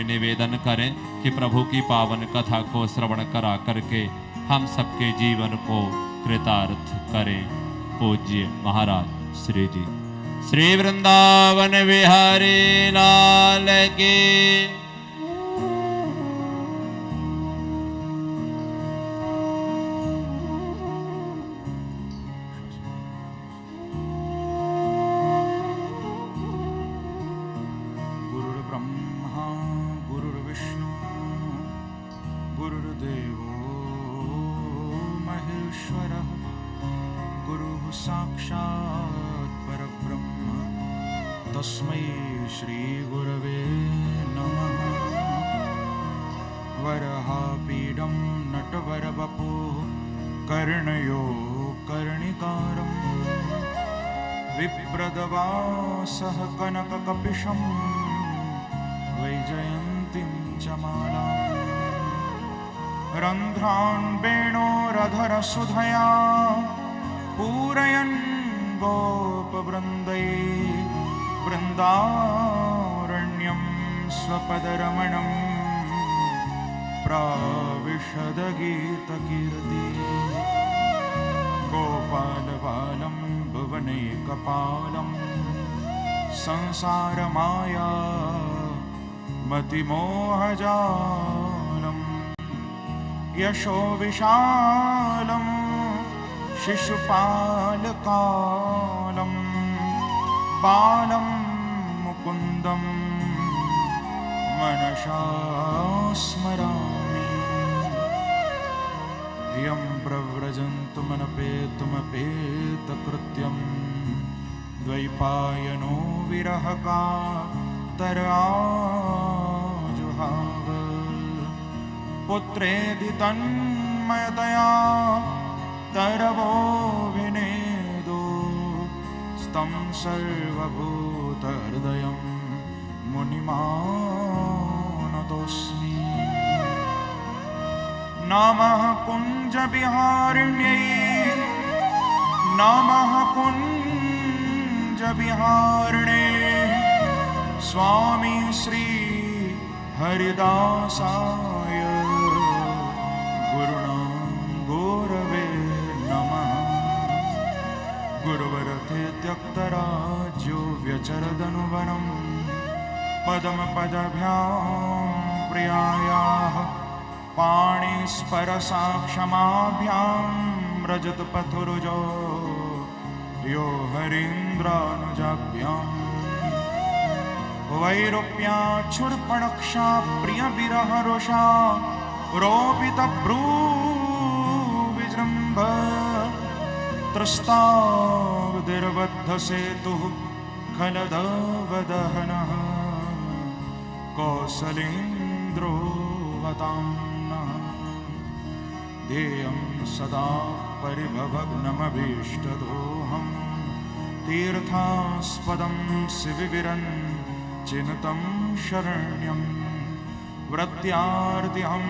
निवेदन करें कि प्रभु की पावन कथा को श्रवण करा करके हम सबके जीवन को कृतार्थ करें। पूज्य महाराज श्री जी। श्री वृंदावन बिहारी लाल की। साक्षात् परब्रह्म तस्मै श्री गुरवे नमः। वरहापीडं नटवरवपुः कर्णयो कर्णिकारं विप्रदवासः कनककपिशं वैजयन्तीं च मालां रन्ध्रान् वेणोरधरसुधया पूरयन् गोपवृन्दै वृन्दारण्यं स्वपदरमणं प्राविशदगीतकीर्ति। गोपालबालं भुवनैकपालं संसारमाया मतिमोहजालं यशो विशालं शिशुपालकालं बालं मुकुन्दं मनसा स्मरामि। यं प्रव्रजन्तुमनपेतुमपेतकृत्यं द्वैपायनो विरहकातराजुहाव पुत्रेदि तन्मयतया तरवो विनेदो स्तं सर्वभूतहृदयं मुनिमानतोऽस्मि। नमः कुञ्जविहारिण्यै नमः कुञ्जविहारिणे स्वामी श्री हरिदासाय गुरुवे नमः। गुरुवरते त्यक्तराज्यो व्यचरदनुवनं पदमपदभ्यां प्रियायाः पाणिस्परसाक्षमाभ्यां रजतपथुरुजो यो हरीन्द्रानुजाभ्यां वैरूप्याच्छुर्पणक्षा प्रियविरहरुषा रोपितभ्रूविजृम्भ त्रस्तावदिर्बद्धसेतुः खलदवदहनः कौसलेन्द्रोऽवतां नः। ध्येयं सदा परिभवग्नमभीष्टदोहं तीर्थास्पदं शिविविरन् चिनुतं शरण्यं व्रत्यार्तिहं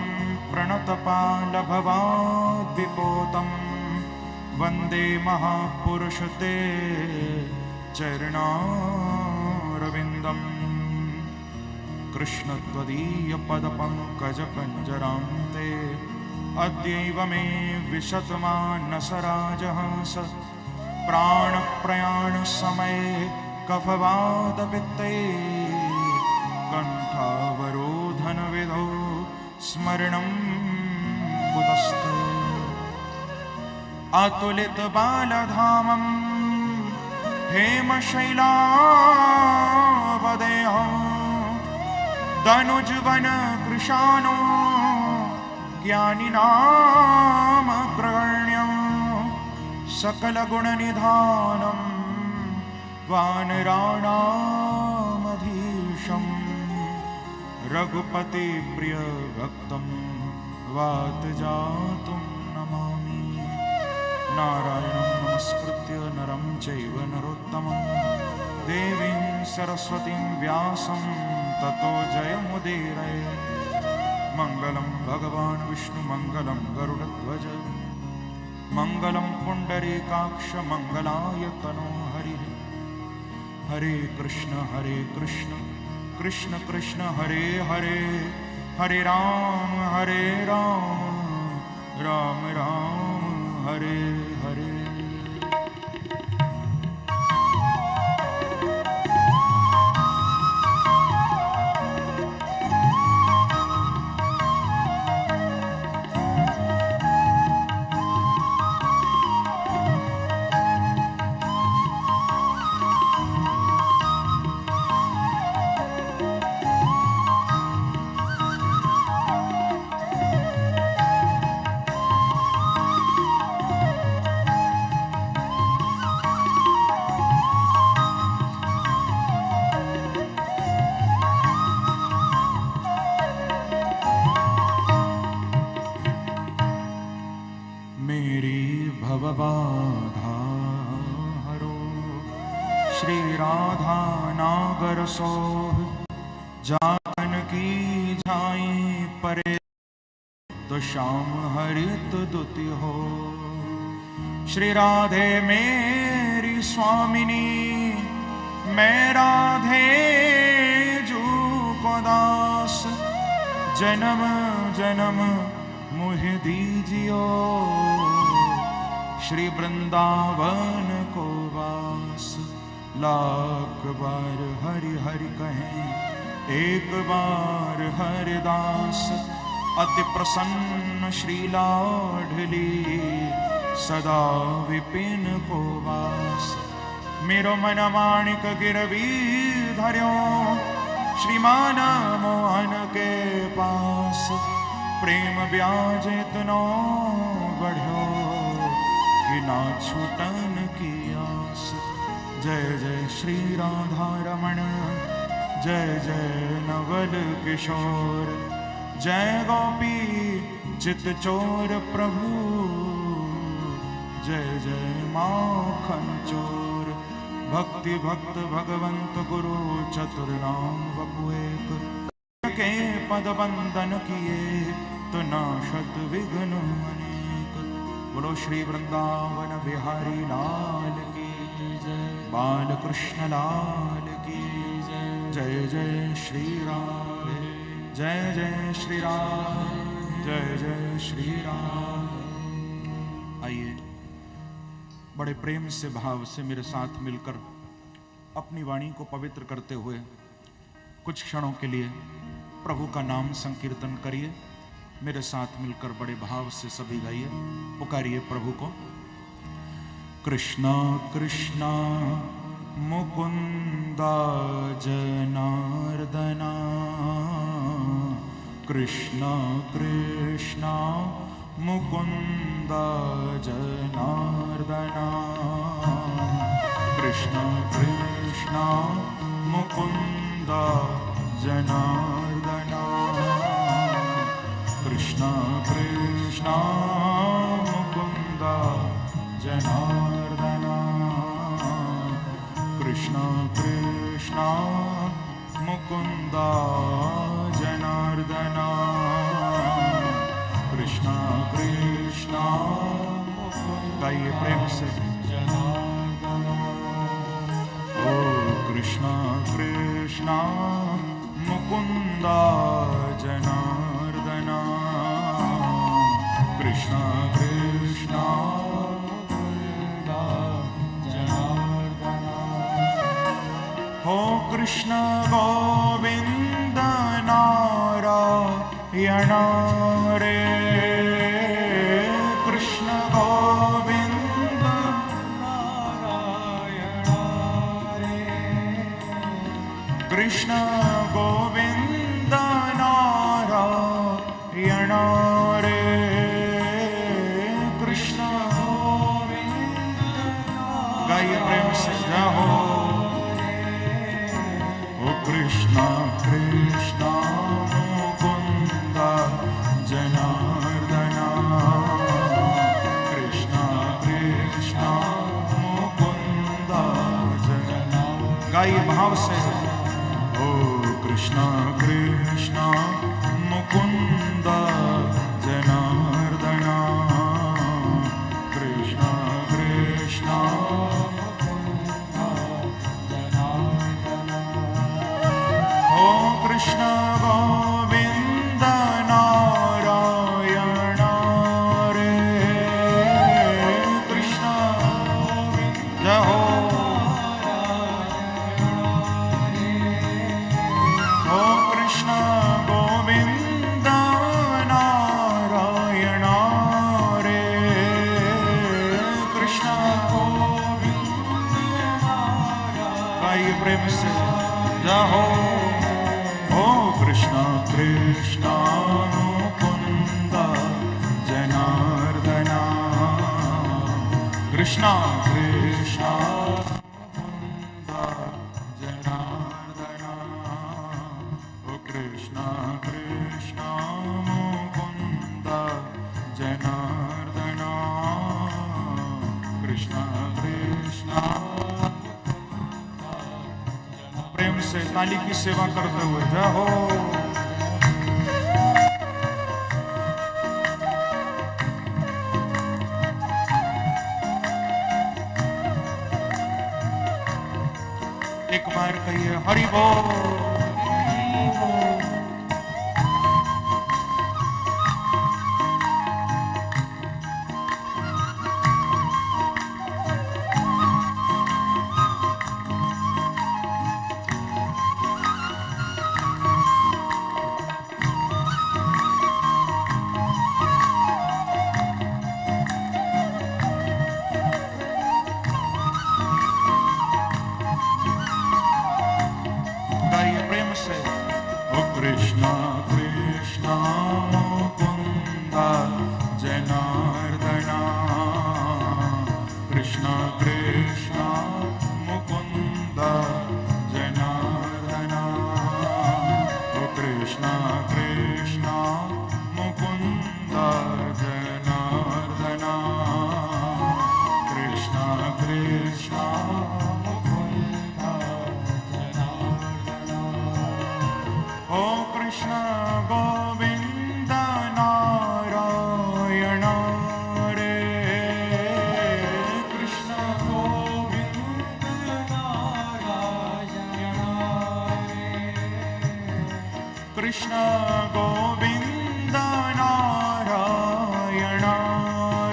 प्रणतपालभवाद्विपोतं वन्दे महापुरुषते चरणारविन्दम्। कृष्णत्वदीयपदपङ्कजपञ्जरान्ते अद्यैव मे विशतमानसराजहंस प्राणप्रयाणसमये कफवातपित्ते कण्ठावरोधनविधौ स्मरणं कुतस्ते। अतुलितबालधामं हेमशैलावदेहं दनुजवनकृशानो ज्ञानिनामग्रगण्यं सकलगुणनिधानं वानराणामधीशं रघुपतिप्रियभक्तं वातजातुं नमामि। नारायणं नमस्कृत्य नरं चैव नरोत्तमं देवीं सरस्वतीं व्यासं ततो जयमुदीरये। मङ्गलं भगवान् विष्णु मङ्गलं गरुडध्वज मङ्गलं पुण्डरीकाक्ष मङ्गलाय तनो हरिः। हरे कृष्ण कृष्ण कृष्ण हरे हरे, हरे राम राम राम हरे हरे। भवबाधा हरो श्री राधा नागर सोह, जातन की झाई परे तो श्याम हरित दुति हो। श्री राधे मेरी स्वामिनी, मैं राधे जू को दास, जन्म जन्म मुझे दीजियो, श्री वृंदावन को वास। लाख बार हरि हरि कहें, एक बार हरिदास। अति प्रसन्न श्री लाडली, सदा विपिन को वास। मेरो मन माणिक गिरवी धर्यो, श्रीमान मोहन के पास। प्रेम ब्याज इतनो बढ़्यो, कि ना छूटन की आस। जय जय श्री राधा रमण, जय जय नवल किशोर, जय गोपी चित चोर प्रभु, जय जय माखन चोर। भक्ति भक्त भगवंत गुरु, चतुर नाम वपु एक, के पद बंदन किए, तो नाशत विघ्न अनेक। बोलो श्री वृंदावन बिहारी लाल की जय, बाल कृष्ण लाल की जय। जय जय श्री राम, जय जय श्री राम, जय जय श्री राम। आइए बड़े प्रेम से भाव से मेरे साथ मिलकर अपनी वाणी को पवित्र करते हुए कुछ क्षणों के लिए प्रभु का नाम संकीर्तन करिए। मेरे साथ मिलकर बड़े भाव से सभी गाइए, पुकारिए प्रभु को। कृष्णा कृष्णा मुकुंदा जनार्दना, कृष्णा कृष्णा मुकुंदा जनार्दना, कृष्णा कृष्णा मुकुंदा जनार्दना, कृष्णा कृष्णा मुकुंदा जनार्दना, कृष्णा कृष्णा मुकुंदा जनार्दना, कृष्णा कृष्णा। गाइए प्रेम से। ओ कृष्णा कृष्णा मुकुंदा जनार्दना, कृष्णा कृष्णा मुकुंदा जनार्दना। हो कृष्ण गोविंद नारायण रे, कृष्ण गोविंद नारायण रे, कृष्ण गोविंद नारायण रे, कृष्ण गोविंद। गाइए प्रेम से जाओ। ओ कृष्णा कृष्णा मुकुंद जनार्दना, कृष्णा कृष्णा मुकुंद जनार्दना। गाइए भाव से। ओ कृष्णा कृष्णा मुकुंद जनार्दना, कृष्णा कृष्णा मुकुंद जनार्दना। ओ कृष्ण मुकुन्द जनार्दना कृष्ण कृष्ण मुकुन्द जनार्दना ओ कृष्ण कृष्ण मुकुन्द जनार्दना कृष्ण कृष्ण। प्रेम से ताली की सेवा करते हुए जय हो। एक बार कहिए हरि बोल। गाइए प्रेम से ओ कृष्णा कृष्णा मुकुंद जनार्दना कृष्णा कृष्णा मुकुंद जनार्दना ओ कृष्णा कृष्णा मुकुंद जनार्दना कृष्णा कृष्णा ओ कृष्ण गोविंद नारायण रे कृष्ण गोविंद नारायण कृष्ण गोविंद नारायण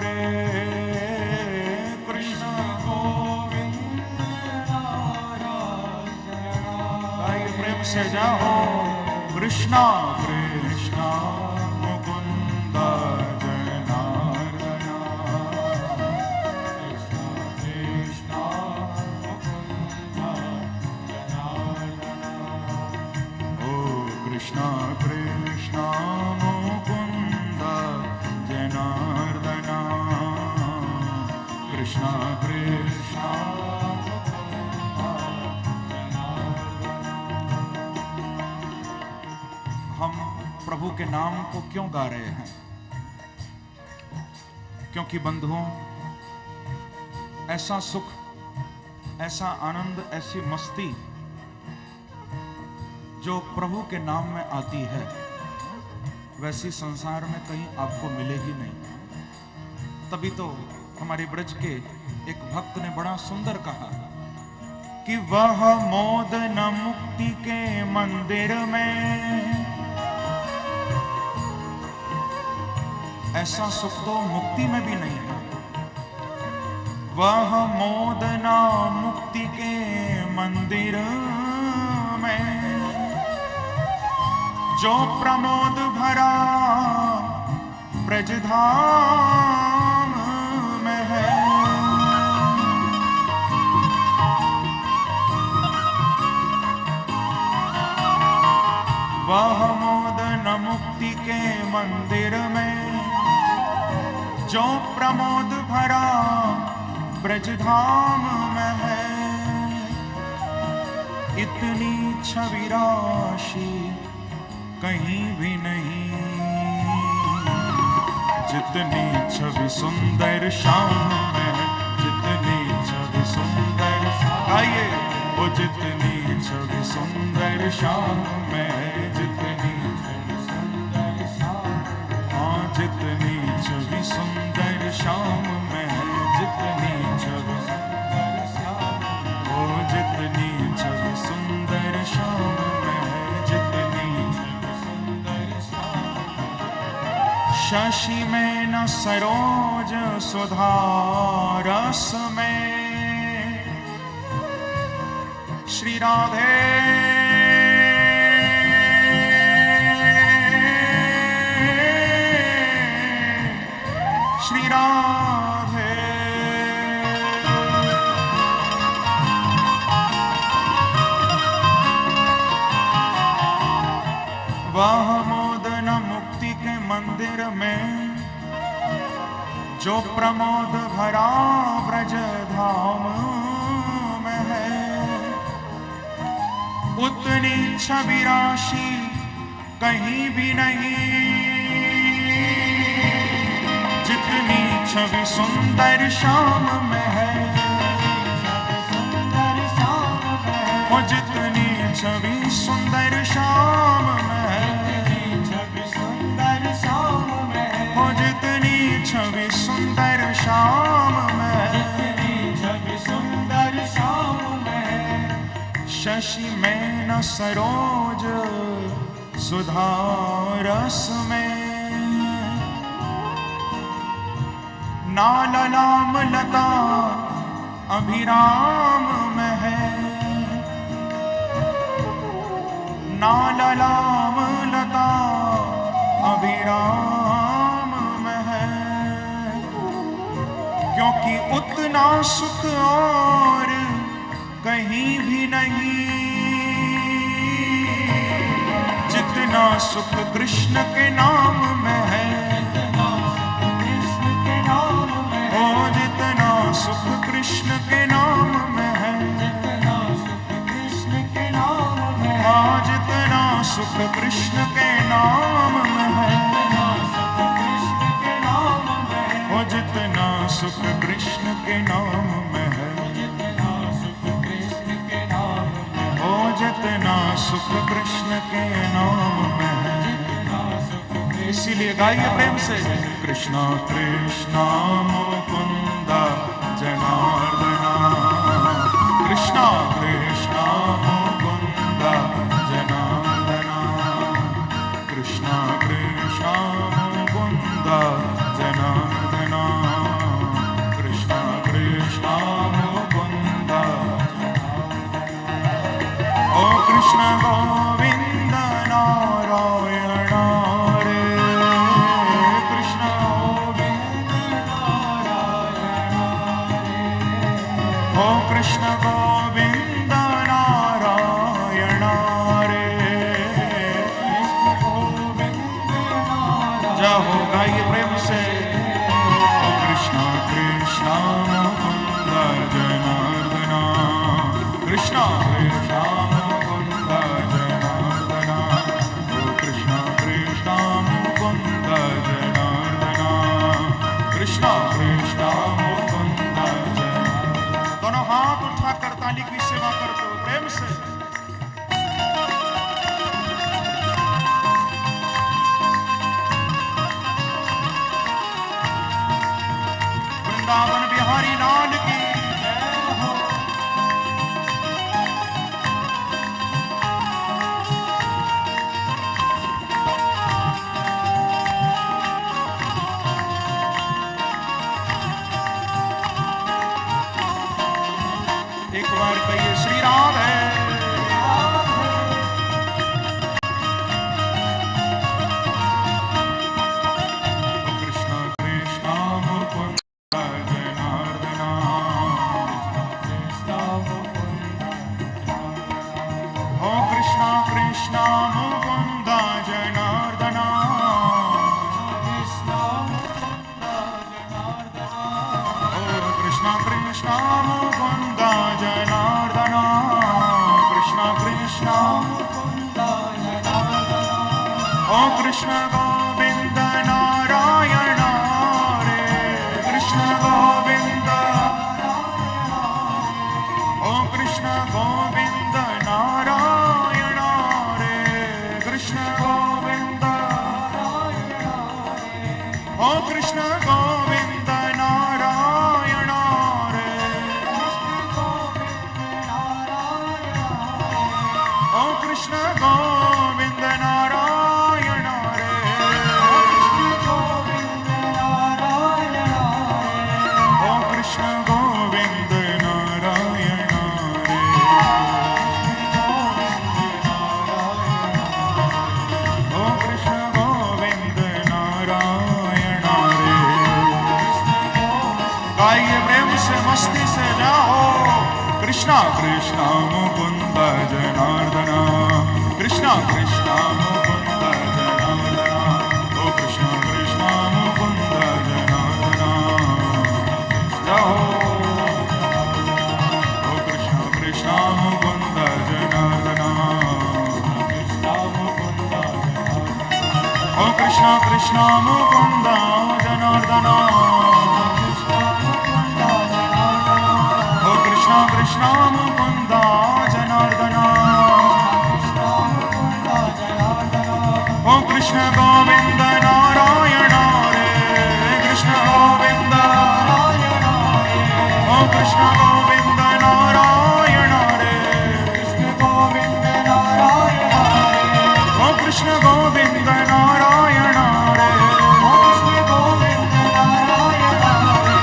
रे कृष्ण गोविंद नारायण। प्रेम से जाओ कृष्णा कृष्णा मुकुंद जनार्दना कृष्णा कृष्णा मुकुंद जनार्दना ओ कृष्णा कृष्णा मुकुंद जनार्दना कृष्णा कृष्णा। हम प्रभु के नाम को क्यों गा रहे हैं? क्योंकि बंधुओं, ऐसा सुख, ऐसा आनंद, ऐसी मस्ती जो प्रभु के नाम में आती है, वैसी संसार में कहीं आपको मिलेगी नहीं। तभी तो हमारे ब्रज के एक भक्त ने बड़ा सुंदर कहा कि वह मोद न मुक्ति के मंदिर में। ऐसा सुख तो मुक्ति में भी नहीं है। वह मोदना मुक्ति के मंदिर में जो प्रमोद भरा ब्रजधाम में है। वह मोदन मुक्ति के मंदिर में जो प्रमोद भरा ब्रजधाम में है। इतनी छवि राशि कहीं भी नहीं, जितनी छवि सुंदर श्याम में है। जितनी छवि सुंदर, आइए वो जितनी छवि सुंदर श्याम में है। जितनी छवि सुंदर श्याम, हाँ जितनी छवि सुंदर श्याम में है। जितनी छवि सुंदर श्याम, वो जितनी छवि सुंदर श्याम में है। जितनी छवि सुंदर श्याम, शशि में न सरोज सुधा रस में श्री राधे श्री राधे। वह आह मोद न मुक्ति के मंदिर में, जो प्रमोद भरा ब्रज धाम में है। उतनी छवि राशि कहीं भी नहीं, जितनी छवि सुंदर श्याम में है। वो जितनी छवि सुंदर श्याम में है, वो जितनी छवि सुंदर श्याम में, शशि में न सरोज सुधा रस में, ना ललाम लता अभिराम में है, ना ललाम लता अभिराम में है। क्योंकि उतना सुख और कहीं भी नहीं, जितना सुख कृष्ण के नाम में है। ओ जितना सुख कृष्ण के नाम में है, हाँ जितना सुख कृष्ण के नाम में है, ओ जितना सुख कृष्ण के नाम में है, ओ जितना सुख कृष्ण के नाम में है। इसीलिए गाइए प्रेम से, कृष्णा कृष्णा मुकुंदा जनार्दना, कृष्णा कृष्णा मुकुंदा जनार्दना, कृष्णा कृष्णा मुकुंदा जनार्दना, कृष्णा कृष्णा मुकुंदा। ओ कृष्ण गोविंद नारायण रे, कृष्ण गोविंद नारायण रे, ओ कृष्ण गोविंद नारायण रे, जय हो गाइए प्रेम से। ओ कृष्ण कृष्ण मुकुंद जनार्दना, कृष्ण कृष्ण मुकुंद जनार्दना, ओ कृष्ण कृष्ण मुकुंद जनार्दना, कृष्ण कृष्ण मुकुंद जनार्दना। दोनों हाथ उठाकर ताली की सेवा करते हो प्रेम से। वृंदावन बिहारी लाल की जय हो। एक बार कहिए श्री राधे। कृष्ण कृष्ण मुकुंद जनार्दना, ओ कृष्ण कृष्ण मुकुंद जनार्दना, ओ कृष्ण कृष्ण मुकुंद जनार्दना, कृष्ण कृष्ण मुकुंद जनार्दना, ओ कृष्ण गोविंद नारायण रे, कृष्ण गोविंद, ओ कृष्ण गोविंद नारायण रे, कृष्ण गोविंद, ओ कृष्ण गोविंद नारायण रे, ओ कृष्ण गोविंद नारायण रे, ओ कृष्ण गोविंद नारायण रे, ओ कृष्ण गोविंद नारायण रे। गाइए प्रेम से मस्ती से जाओ। कृष्णा कृष्णा मुकुंद जनार्दना, ओ कृष्ण कृष्ण मुकुंद जनार्दन, ओ कृष्ण कृष्ण मुकुंद जनार्दन, ओ कृष्ण गोविंद नारायण रे, कृष्ण गोविंद, ओ कृष्ण गोविंद नारायण रे, कृष्ण गोविंद नारायण रे, ओ कृष्ण गोविंद नारायण रे, ओ कृष्ण गोविंद नारायण रे,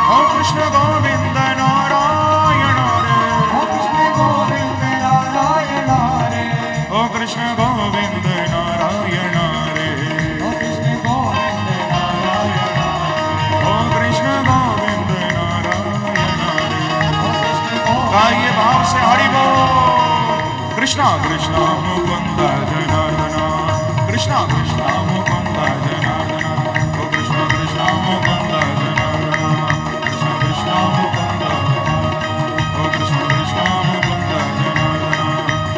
ओ कृष्ण गोविंद नारायण रे, ओ कृष्ण गोविंद नारायण रे, ओ कृष्ण गोविंद नारायण रे, ओ कृष्ण गोविंद नारायण रे, ओ कृष्ण गोविंद नारायण रे। गाइए भाव से हरि बोल। कृष्णा कृष्णा मुकुंद जनार्दन, कृष्णा कृष्णा मुकुंद जनार्दन, ओ कृष्ण कृष्णा मुकुंद जनार्दन, कृष्ण कृष्णा मुकुंद, ओ कृष्ण कृष्णा मुकुंद जनार्दन,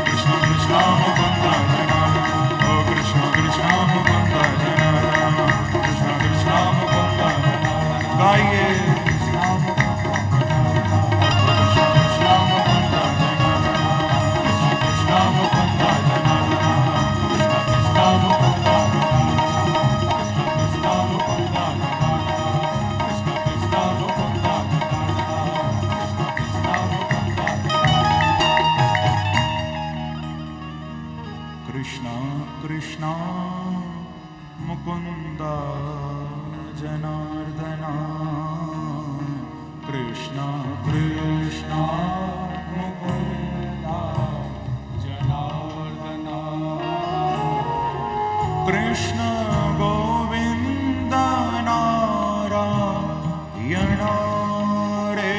कृष्ण कृष्णा मुकुंद जनार्दन, ओ कृष्ण कृष्णा मुकुंद जनार्दन, कृष्ण कृष्णा मुकुंद जनार्दन। गाइए कृष्ण कृष्ण मुकुंद जनार्दन, कृष्ण कृष्ण मुकुंद जनार्दन, कृष्ण गोविंद नारायण रे,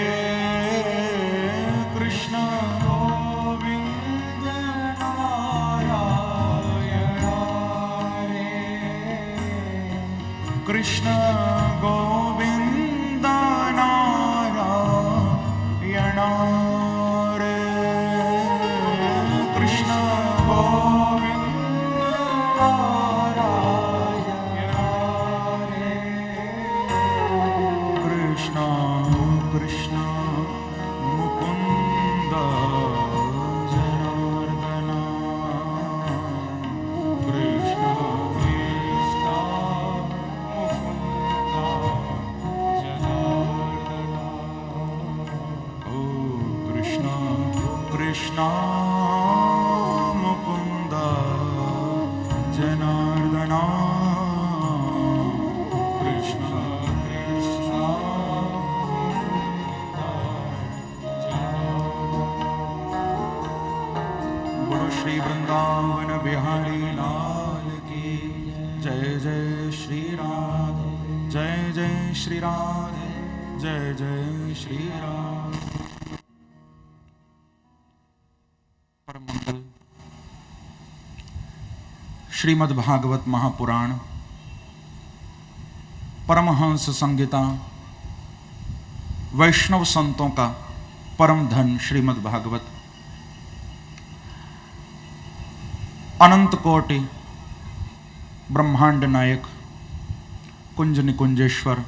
कृष्ण गोविंद नारायण रे, कृष्ण गोविंद नारायण रे, कृष्ण गोविंद नारायण रे, कृष्ण कृष्ण मुकुंद जनार्दन, कृष्ण कृष्ण मुकुंद जनार्दन, ओ कृष्ण कृष्ण मुकुंद जनार्दन, कृष्ण कृष्ण बोलो श्री वृंदावन बिहारी लाल की जय। जय श्री राधे, जय जय श्री राधे, जय जय श्री राधे। परम मंगल श्रीमद् भागवत महापुराण परमहंस संहिता वैष्णव संतों का परम धन श्रीमद् भागवत अनंत कोटि ब्रह्मांड नायक कुंज निकुंजेश्वर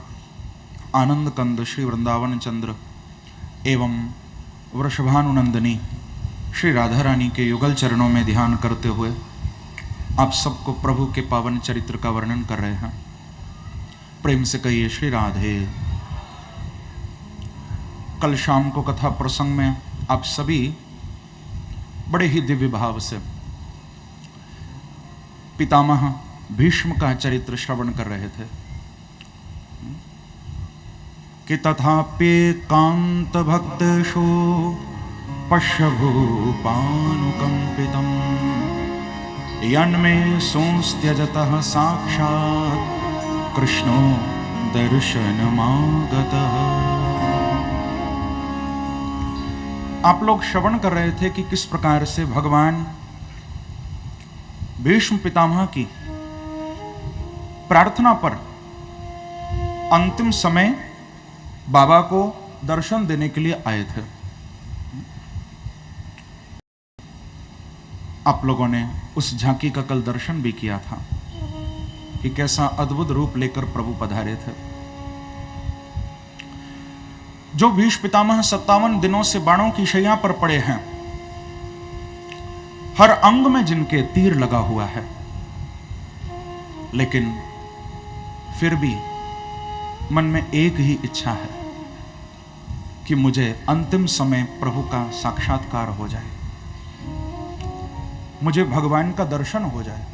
आनंद कंद श्री वृंदावन चंद्र एवं वृषभानुनंदिनी श्री राधा रानी के युगल चरणों में ध्यान करते हुए आप सबको प्रभु के पावन चरित्र का वर्णन कर रहे हैं। प्रेम से कहिए श्री राधे। कल शाम को कथा प्रसंग में आप सभी बड़े ही दिव्य भाव से पितामह भीष्म का चरित्र श्रवण कर रहे थे कि तथाप्येकांत भक्तेषु पश्यभूपानुकंपितम् यन्मे संस्त्यजतः साक्षात् कृष्णो दर्शनमागतः। आप लोग श्रवण कर रहे थे कि किस प्रकार से भगवान भीष्म पितामह की प्रार्थना पर अंतिम समय बाबा को दर्शन देने के लिए आए थे। आप लोगों ने उस झांकी का कल दर्शन भी किया था। कि कैसा अद्भुत रूप लेकर प्रभु पधारे थे। जो भीष्म पितामह 57 दिनों से बाणों की शैया पर पड़े हैं, हर अंग में जिनके तीर लगा हुआ है, लेकिन फिर भी मन में एक ही इच्छा है कि मुझे अंतिम समय प्रभु का साक्षात्कार हो जाए, मुझे भगवान का दर्शन हो जाए।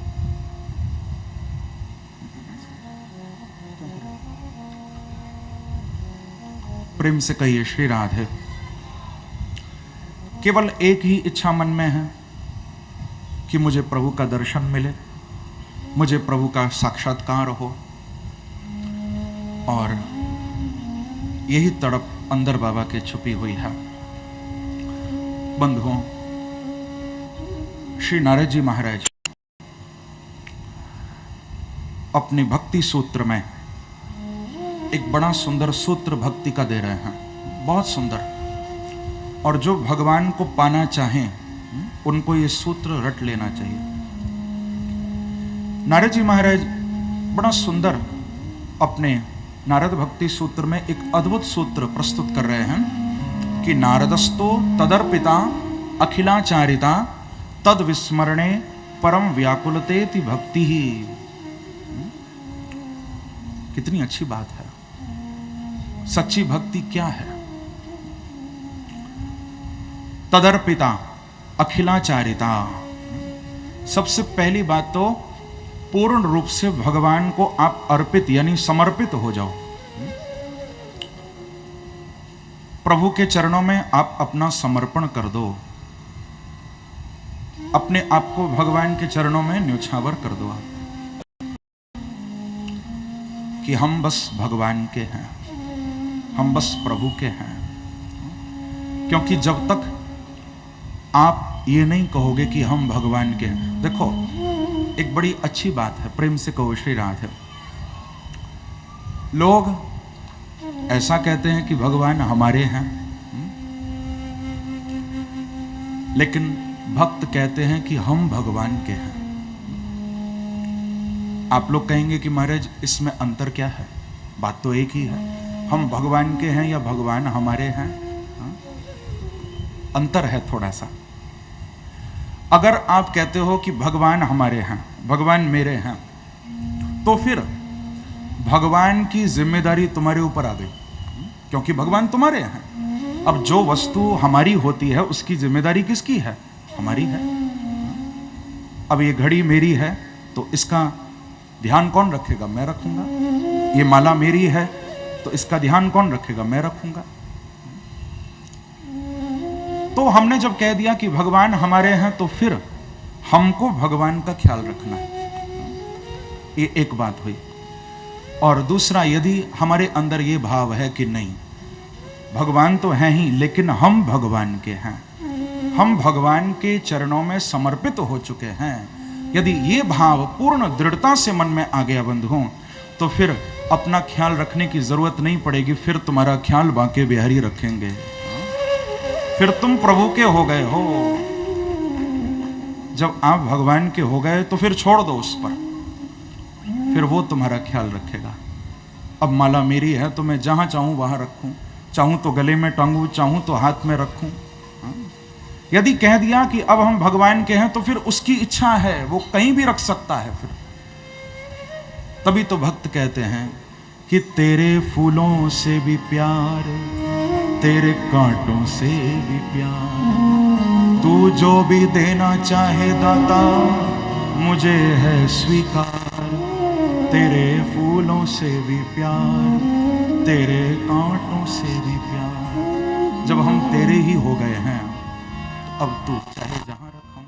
प्रेम से कहिए श्री राधे। केवल एक ही इच्छा मन में है कि मुझे प्रभु का दर्शन मिले, मुझे प्रभु का साक्षात्कार हो। और यही तड़प अंदर बाबा के छुपी हुई है। बंधुओं, श्री नारद जी महाराज अपने भक्ति सूत्र में एक बड़ा सुंदर सूत्र भक्ति का दे रहे हैं, बहुत सुंदर। और जो भगवान को पाना चाहें उनको ये सूत्र रट लेना चाहिए। नारद जी महाराज बड़ा सुंदर अपने नारद भक्ति सूत्र में एक अद्भुत सूत्र प्रस्तुत कर रहे हैं कि नारदस्तो तदर्पिता अखिलाचारिता तद विस्मरणे परम व्याकुलतेति भक्ति ही। कितनी अच्छी बात है। सच्ची भक्ति क्या है? तदर्पिता अखिलाचारिता। सबसे पहली बात तो पूर्ण रूप से भगवान को आप अर्पित यानी समर्पित हो जाओ। प्रभु के चरणों में आप अपना समर्पण कर दो, अपने आप को भगवान के चरणों में न्योछावर कर दो कि हम बस भगवान के हैं, हम बस प्रभु के हैं। क्योंकि जब तक आप ये नहीं कहोगे कि हम भगवान के हैं, देखो एक बड़ी अच्छी बात है, प्रेम से कहो श्री राधे। लोग ऐसा कहते हैं कि भगवान हमारे हैं, लेकिन भक्त कहते हैं कि हम भगवान के हैं। आप लोग कहेंगे कि महाराज इसमें अंतर क्या है? बात तो एक ही है, हम भगवान के हैं या भगवान हमारे हैं। अंतर है थोड़ा सा। अगर आप कहते हो कि भगवान हमारे हैं, भगवान मेरे हैं, तो फिर भगवान की जिम्मेदारी तुम्हारे ऊपर आ गई, क्योंकि भगवान तुम्हारे हैं। अब जो वस्तु हमारी होती है उसकी जिम्मेदारी किसकी है? हमारी है। अब ये घड़ी मेरी है तो इसका ध्यान कौन रखेगा? मैं रखूंगा। ये माला मेरी है तो इसका ध्यान कौन रखेगा? मैं रखूंगा। तो हमने जब कह दिया कि भगवान हमारे हैं तो फिर हमको भगवान का ख्याल रखना है। ये एक बात हुई। और दूसरा, यदि हमारे अंदर ये भाव है कि नहीं भगवान तो हैं ही, लेकिन हम भगवान के हैं, हम भगवान के चरणों में समर्पित हो चुके हैं, यदि ये भाव पूर्ण दृढ़ता से मन में आ गया बंधुओं, तो फिर अपना ख्याल रखने की जरूरत नहीं पड़ेगी। फिर तुम्हारा ख्याल बांके बिहारी रखेंगे, फिर तुम प्रभु के हो गए हो। जब आप भगवान के हो गए तो फिर छोड़ दो उस पर, फिर वो तुम्हारा ख्याल रखेगा। अब माला मेरी है तो मैं जहां चाहूं वहां रखूं, चाहूं तो गले में टांगूं, चाहूं तो हाथ में रखूं। यदि कह दिया कि अब हम भगवान के हैं तो फिर उसकी इच्छा है, वो कहीं भी रख सकता है। फिर तभी तो भक्त कहते हैं कि तेरे फूलों से भी प्यार, तेरे कांटों से भी प्यार, तू जो भी देना चाहे दाता मुझे है स्वीकार। तेरे फूलों से भी प्यार, तेरे कांटों से भी प्यार। जब हम तेरे ही हो गए हैं तो अब तू चाहे जहां रखा,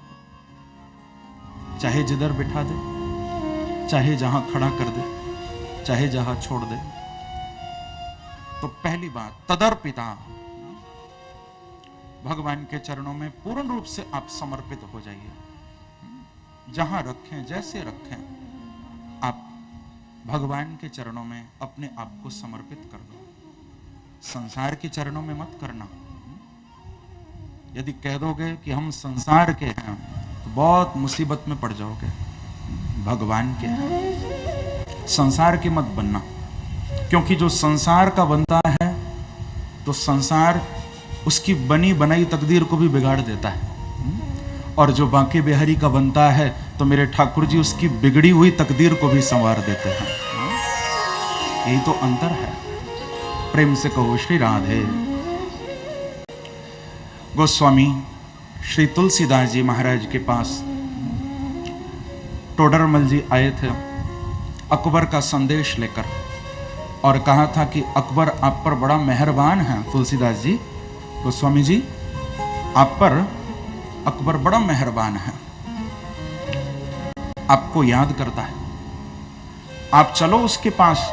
चाहे जिधर बिठा दे, चाहे जहां खड़ा कर दे, चाहे जहां छोड़ दे। तो पहली बात तदर्पिता, भगवान के चरणों में पूर्ण रूप से आप समर्पित हो जाइए। जहां रखें, जैसे रखें, आप भगवान के चरणों में अपने आप को समर्पित कर दो। संसार के चरणों में मत करना। यदि कह दोगे कि हम संसार के हैं तो बहुत मुसीबत में पड़ जाओगे। भगवान के हैं, संसार की मत बनना, क्योंकि जो संसार का बनता है तो संसार उसकी बनी बनाई तकदीर को भी बिगाड़ देता है, और जो बांके बिहारी का बनता है तो मेरे ठाकुर जी उसकी बिगड़ी हुई तकदीर को भी संवार देते हैं। यही तो अंतर है। प्रेम से कहो श्री राधे। गोस्वामी श्री तुलसीदास जी महाराज के पास टोडरमल जी आए थे अकबर का संदेश लेकर, और कहा था कि अकबर आप पर बड़ा मेहरबान है। तुलसीदास जी, गोस्वामी जी, आप पर अकबर बड़ा मेहरबान है, आपको याद करता है, आप चलो उसके पास,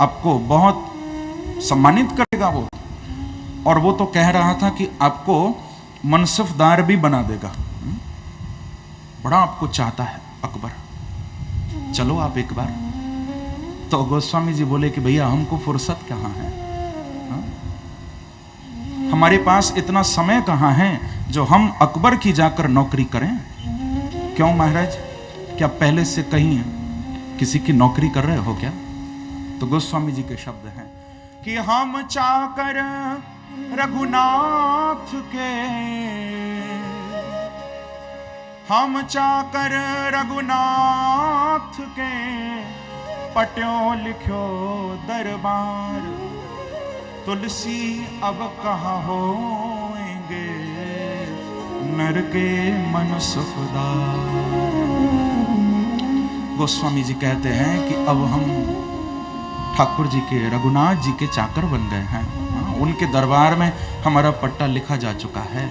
आपको बहुत सम्मानित करेगा वो। और वो तो कह रहा था कि आपको मनसबदार भी बना देगा, बड़ा आपको चाहता है अकबर, चलो आप एक बार। तो गोस्वामी जी बोले कि भैया हमको फुर्सत कहाँ है, हमारे पास इतना समय कहाँ है जो हम अकबर की जाकर नौकरी करें। क्यों महाराज, क्या पहले से कहीं किसी की नौकरी कर रहे हो क्या? तो गोस्वामी जी के शब्द हैं कि हम चाकर रघुनाथ के, हम चाकर रघुनाथ के, पट्यो लिख्यो दरबार, तुलसी अब कहाँ होंगे नर के मन सफदार। गोस्वामी जी कहते हैं कि अब हम ठाकुर जी के, रघुनाथ जी के चाकर बन गए हैं, उनके दरबार में हमारा पट्टा लिखा जा चुका है,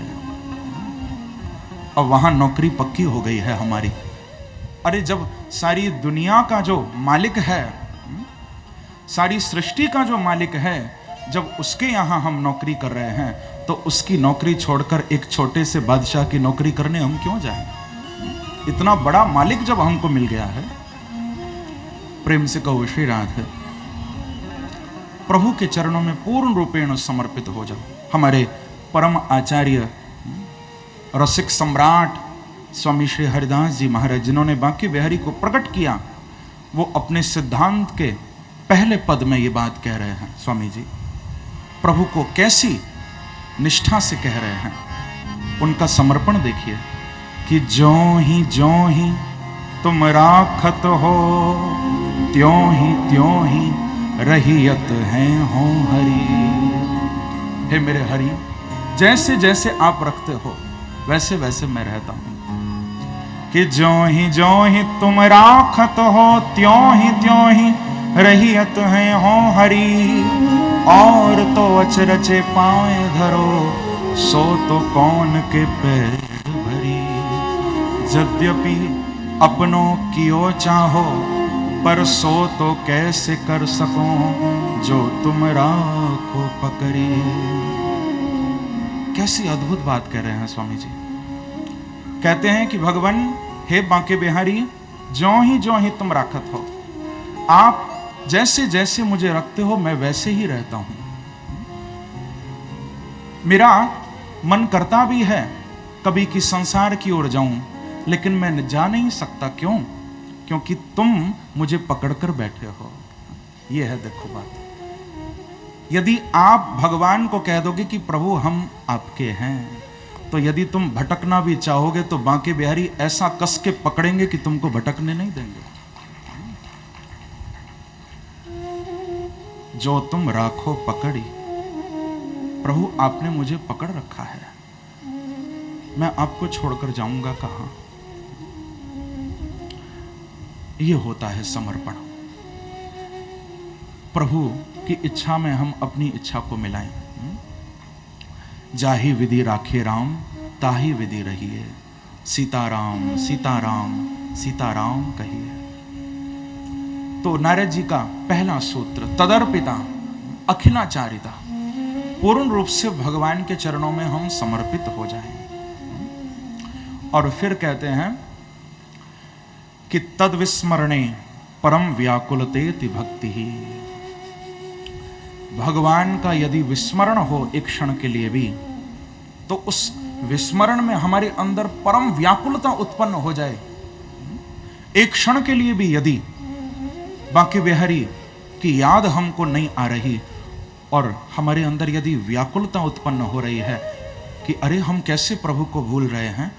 अब वहां नौकरी पक्की हो गई है हमारी। अरे जब सारी दुनिया का जो मालिक है, सारी सृष्टि का जो मालिक है, जब उसके यहां हम नौकरी कर रहे हैं तो उसकी नौकरी छोड़कर एक छोटे से बादशाह की नौकरी करने हम क्यों जाएं? इतना बड़ा मालिक जब हमको मिल गया है। प्रेम से कहो श्री राधे। प्रभु के चरणों में पूर्ण रूपेण समर्पित हो जाओ। हमारे परम आचार्य रसिक सम्राट स्वामी श्री हरिदास जी महाराज, जिन्होंने बांके बिहारी को प्रकट किया, वो अपने सिद्धांत के पहले पद में ये बात कह रहे हैं। स्वामी जी प्रभु को कैसी निष्ठा से कह रहे हैं, उनका समर्पण देखिए कि ज्यों ही तुम राखत हो, त्यों ही रहियत हैं हो हरि। हे मेरे हरि, जैसे जैसे आप रखते हो वैसे वैसे मैं रहता हूं। कि ज्यों ही तुम राखत हो, त्यों ही रहियत हैं हो हरि। और तो अचरचे पाए धरो, सो तो कौन के पैर भरी। यद्यपि अपनों कियो चाहो, पर सो तो कैसे कर सको, जो तुम राखो पकड़ी। कैसी अद्भुत बात कह रहे हैं स्वामी जी। कहते हैं कि भगवान, हे बांके बिहारी, ज्यों ही तुम राखत हो, आप जैसे जैसे मुझे रखते हो मैं वैसे ही रहता हूं। मेरा मन करता भी है कभी कि संसार की ओर जाऊं, लेकिन मैं जा नहीं सकता। क्यों? क्योंकि तुम मुझे पकड़कर बैठे हो। यह है देखो बात। यदि आप भगवान को कह दोगे कि प्रभु हम आपके हैं, तो यदि तुम भटकना भी चाहोगे तो बांके बिहारी ऐसा कस के पकड़ेंगे कि तुमको भटकने नहीं देंगे। जो तुम राखो पकड़ी, प्रभु आपने मुझे पकड़ रखा है, मैं आपको छोड़कर जाऊंगा कहां? यह होता है समर्पण। प्रभु की इच्छा में हम अपनी इच्छा को मिलाएं। जाहि विधि राखे राम, ताहि विधि रहिए। सीताराम सीताराम सीताराम कहिए। तो नारद जी का पहला सूत्र, तदर्पिता अखिलाचारिता, पूर्ण रूप से भगवान के चरणों में हम समर्पित हो जाएं। और फिर कहते हैं कि तद विस्मरणे परम व्याकुलतेति भक्ति ही। भगवान का यदि विस्मरण हो एक क्षण के लिए भी, तो उस विस्मरण में हमारे अंदर परम व्याकुलता उत्पन्न हो जाए। एक क्षण के लिए भी यदि, बांके बिहारी की याद हमको नहीं आ रही और हमारे अंदर यदि व्याकुलता उत्पन्न हो रही है कि अरे हम कैसे प्रभु को भूल रहे हैं,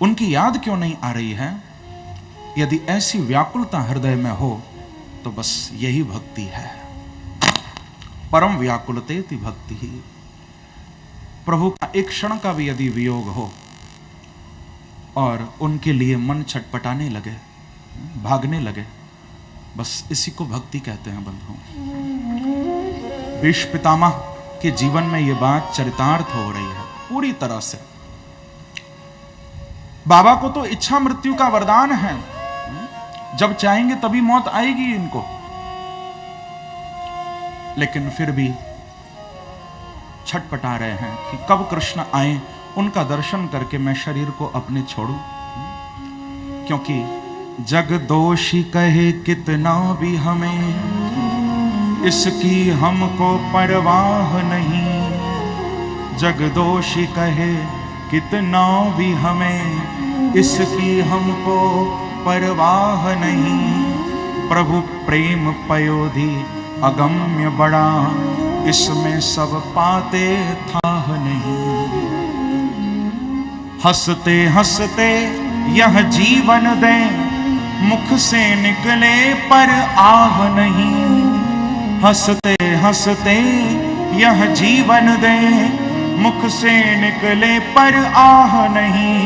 उनकी याद क्यों नहीं आ रही है, यदि ऐसी व्याकुलता हृदय में हो तो बस यही भक्ति है। परम व्याकुलतेति भक्ति ही। प्रभु का एक क्षण का भी यदि वियोग हो और उनके लिए मन छटपटाने लगे, भागने लगे, बस इसी को भक्ति कहते हैं बंधुओं। भीष्म पितामह के जीवन में यह बात चरितार्थ हो रही है पूरी तरह से। बाबा को तो इच्छा मृत्यु का वरदान है, जब चाहेंगे तभी मौत आएगी इनको, लेकिन फिर भी छटपटा रहे हैं कि कब कृष्ण आए, उनका दर्शन करके मैं शरीर को अपने छोड़ूं। क्योंकि जग दोषी कहे कितना भी हमें, इसकी हमको परवाह नहीं। जग दोषी कहे कितना भी हमें, इसकी हमको परवाह नहीं। प्रभु प्रेम पयोधि अगम्य बड़ा, इसमें सब पाते था नहीं। हंसते हंसते यह जीवन दे, मुख से निकले पर आह नहीं। हंसते हंसते यह जीवन दे, मुख से निकले पर आह नहीं।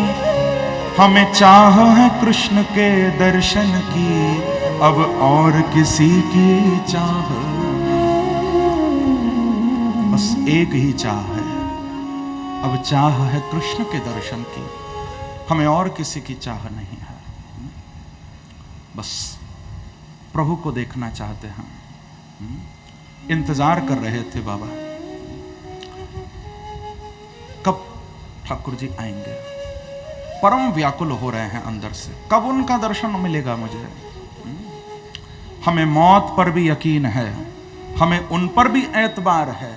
हमें चाह है कृष्ण के दर्शन की, अब और किसी की चाह, बस एक ही चाह है, अब चाह है कृष्ण के दर्शन की, हमें और किसी की चाह नहीं है। बस प्रभु को देखना चाहते हैं। इंतजार कर रहे थे बाबा कब ठाकुर जी आएंगे, परम व्याकुल हो रहे हैं अंदर से, कब उनका दर्शन मिलेगा मुझे। हमें मौत पर भी यकीन है, हमें उन पर भी एतबार है।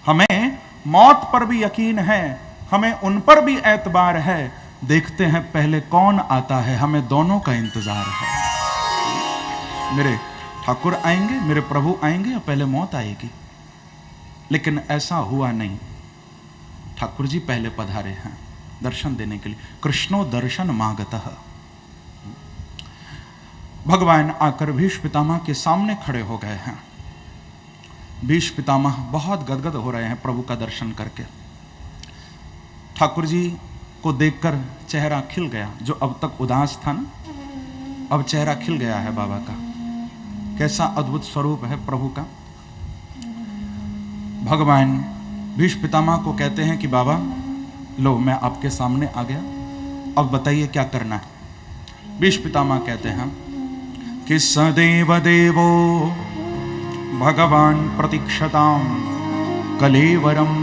हमें मौत पर भी यकीन है, हमें उन पर भी एतबार है। देखते हैं पहले कौन आता है, हमें दोनों का इंतजार है। मेरे ठाकुर आएंगे, मेरे प्रभु आएंगे या पहले मौत आएगी। लेकिन ऐसा हुआ नहीं, ठाकुर जी पहले पधारे हैं दर्शन देने के लिए। कृष्णो दर्शन मागतः, भगवान आकर भीष्म पितामह के सामने खड़े हो गए हैं। भीष्म पितामह बहुत गदगद हो रहे हैं प्रभु का दर्शन करके। ठाकुर जी को देखकर चेहरा खिल गया, जो अब तक उदास था ना, अब चेहरा खिल गया है बाबा का। कैसा अद्भुत स्वरूप है प्रभु का। भगवान भीष्म पितामह को कहते हैं कि बाबा लो, मैं आपके सामने आ गया, अब बताइए क्या करना है। भीष्म पितामह कहते हैं कि सदैव देवो भगवान प्रतीक्षताम कलेवरम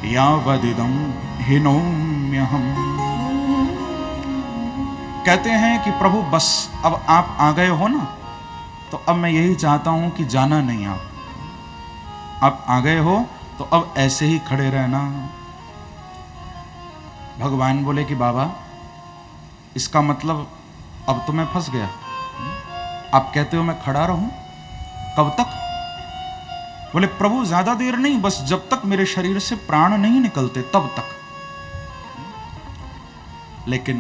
यावदिदं हिनोम्यहम्। कहते हैं कि प्रभु बस अब आप आ गए हो ना, तो अब मैं यही चाहता हूं कि जाना नहीं। आप आ गए हो तो अब ऐसे ही खड़े रहना। भगवान बोले कि बाबा इसका मतलब अब तो मैं फंस गया। आप कहते हो मैं खड़ा रहूं, कब तक? बोले प्रभु ज्यादा देर नहीं, बस जब तक मेरे शरीर से प्राण नहीं निकलते तब तक। लेकिन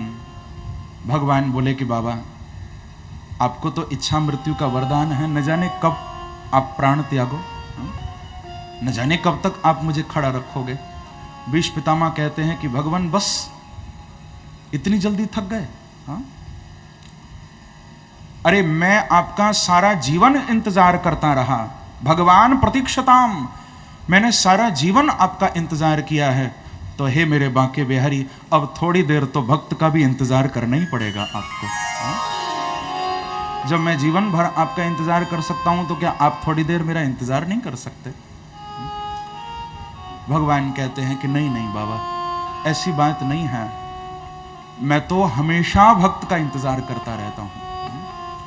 भगवान बोले कि बाबा आपको तो इच्छा मृत्यु का वरदान है, न जाने कब आप प्राण त्यागो, न जाने कब तक आप मुझे खड़ा रखोगे। भीष्म पितामह कहते हैं कि भगवान बस इतनी जल्दी थक गए? हाँ? अरे मैं आपका सारा जीवन इंतजार करता रहा, भगवान प्रतीक्षताम, मैंने सारा जीवन आपका इंतजार किया है। तो हे मेरे बांके बिहारी, अब थोड़ी देर तो भक्त का भी इंतजार करना ही पड़ेगा आपको। हाँ? जब मैं जीवन भर आपका इंतजार कर सकता हूं, तो क्या आप थोड़ी देर मेरा इंतजार नहीं कर सकते? भगवान कहते हैं कि नहीं नहीं बाबा, ऐसी बात नहीं है, मैं तो हमेशा भक्त का इंतजार करता रहता हूं।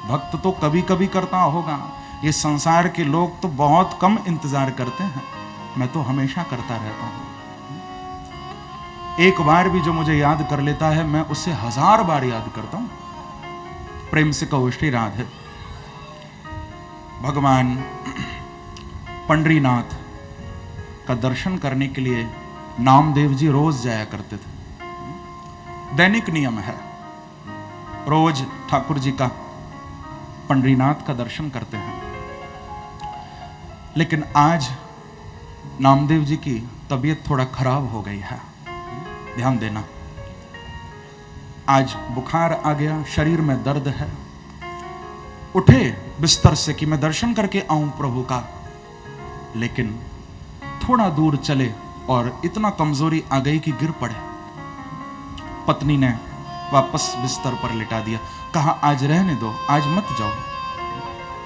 भक्त तो कभी कभी करता होगा, ये संसार के लोग तो बहुत कम इंतजार करते हैं, मैं तो हमेशा करता रहता हूं। एक बार भी जो मुझे याद कर लेता है, मैं उसे 1000 बार याद करता हूं। प्रेम से कहो श्री राधे। भगवान पंडरीनाथ का दर्शन करने के लिए नामदेव जी रोज जाया करते थे। दैनिक नियम है, रोज ठाकुर जी का पंडरीनाथ का दर्शन करते हैं। लेकिन आज नामदेव जी की तबीयत थोड़ा खराब हो गई है, ध्यान देना। आज बुखार आ गया, शरीर में दर्द है। उठे बिस्तर से कि मैं दर्शन करके आऊं प्रभु का, लेकिन थोड़ा दूर चले और इतना कमजोरी आ गई कि गिर पड़े। पत्नी ने वापस बिस्तर पर लिटा दिया, कहा आज रहने दो, आज मत जाओ,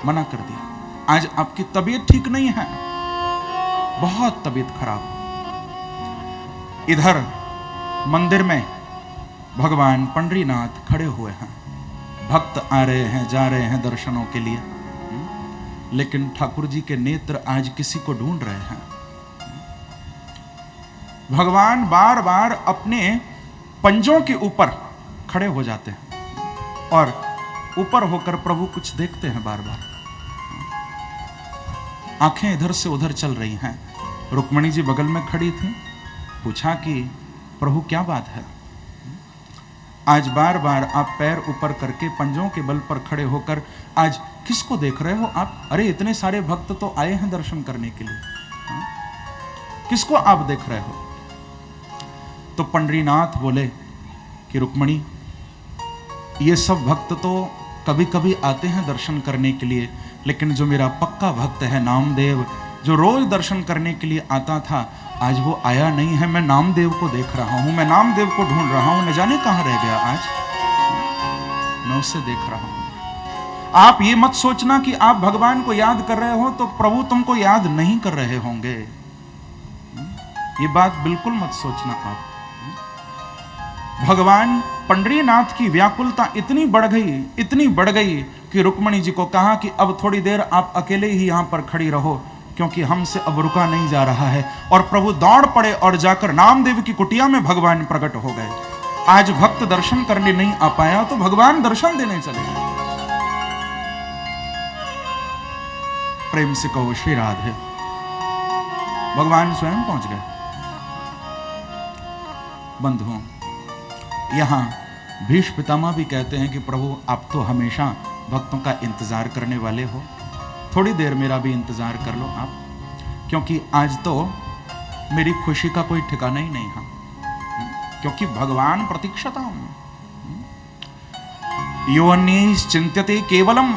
मना कर दिया। आज आपकी तबीयत ठीक नहीं है, बहुत तबीयत खराब। इधर मंदिर में भगवान पंडरीनाथ खड़े हुए हैं, भक्त आ रहे हैं, जा रहे हैं दर्शनों के लिए, लेकिन ठाकुर जी के नेत्र आज किसी को ढूंढ रहे हैं। भगवान बार बार अपने पंजों के ऊपर खड़े हो जाते हैं और ऊपर होकर प्रभु कुछ देखते हैं बार बार। आंखें इधर से उधर चल रही हैं। रुक्मणी जी बगल में खड़ी थी, पूछा कि प्रभु क्या बात है, आज बार बार आप पैर ऊपर करके पंजों के बल पर खड़े होकर आज किसको देख रहे हो आप? अरे इतने सारे भक्त तो आए हैं दर्शन करने के लिए, किसको आप देख रहे हो? तो पंडरीनाथ बोले कि रुक्मणी, ये सब भक्त तो कभी कभी आते हैं दर्शन करने के लिए, लेकिन जो मेरा पक्का भक्त है नामदेव, जो रोज दर्शन करने के लिए आता था, आज वो आया नहीं है। मैं नामदेव को देख रहा हूं, मैं नामदेव को ढूंढ रहा हूं, न जाने कहां रह गया आज, मैं उसे देख रहा हूं। आप ये मत सोचना कि आप भगवान को याद कर रहे हो तो प्रभु तुमको याद नहीं कर रहे होंगे, ये बात बिल्कुल मत सोचना आप। भगवान पंडरीनाथ की व्याकुलता इतनी बढ़ गई कि रुक्मणी जी को कहा कि अब थोड़ी देर आप अकेले ही यहां पर खड़ी रहो, क्योंकि हमसे अब रुका नहीं जा रहा है। और प्रभु दौड़ पड़े और जाकर नामदेव की कुटिया में भगवान प्रकट हो गए। आज भक्त दर्शन करने नहीं आ पाया तो भगवान दर्शन देने चले गए। प्रेम से कहो श्री राधे। भगवान स्वयं पहुंच गए। बंधुओं, यहां भीष्म पितामह भी कहते हैं कि प्रभु आप तो हमेशा भक्तों का इंतजार करने वाले हो, थोड़ी देर मेरा भी इंतजार कर लो आप, क्योंकि आज तो मेरी खुशी का कोई ठिकाना ही नहीं है, क्योंकि भगवान प्रतीक्षताम यो अन्यैश्चिन्त्यते केवलम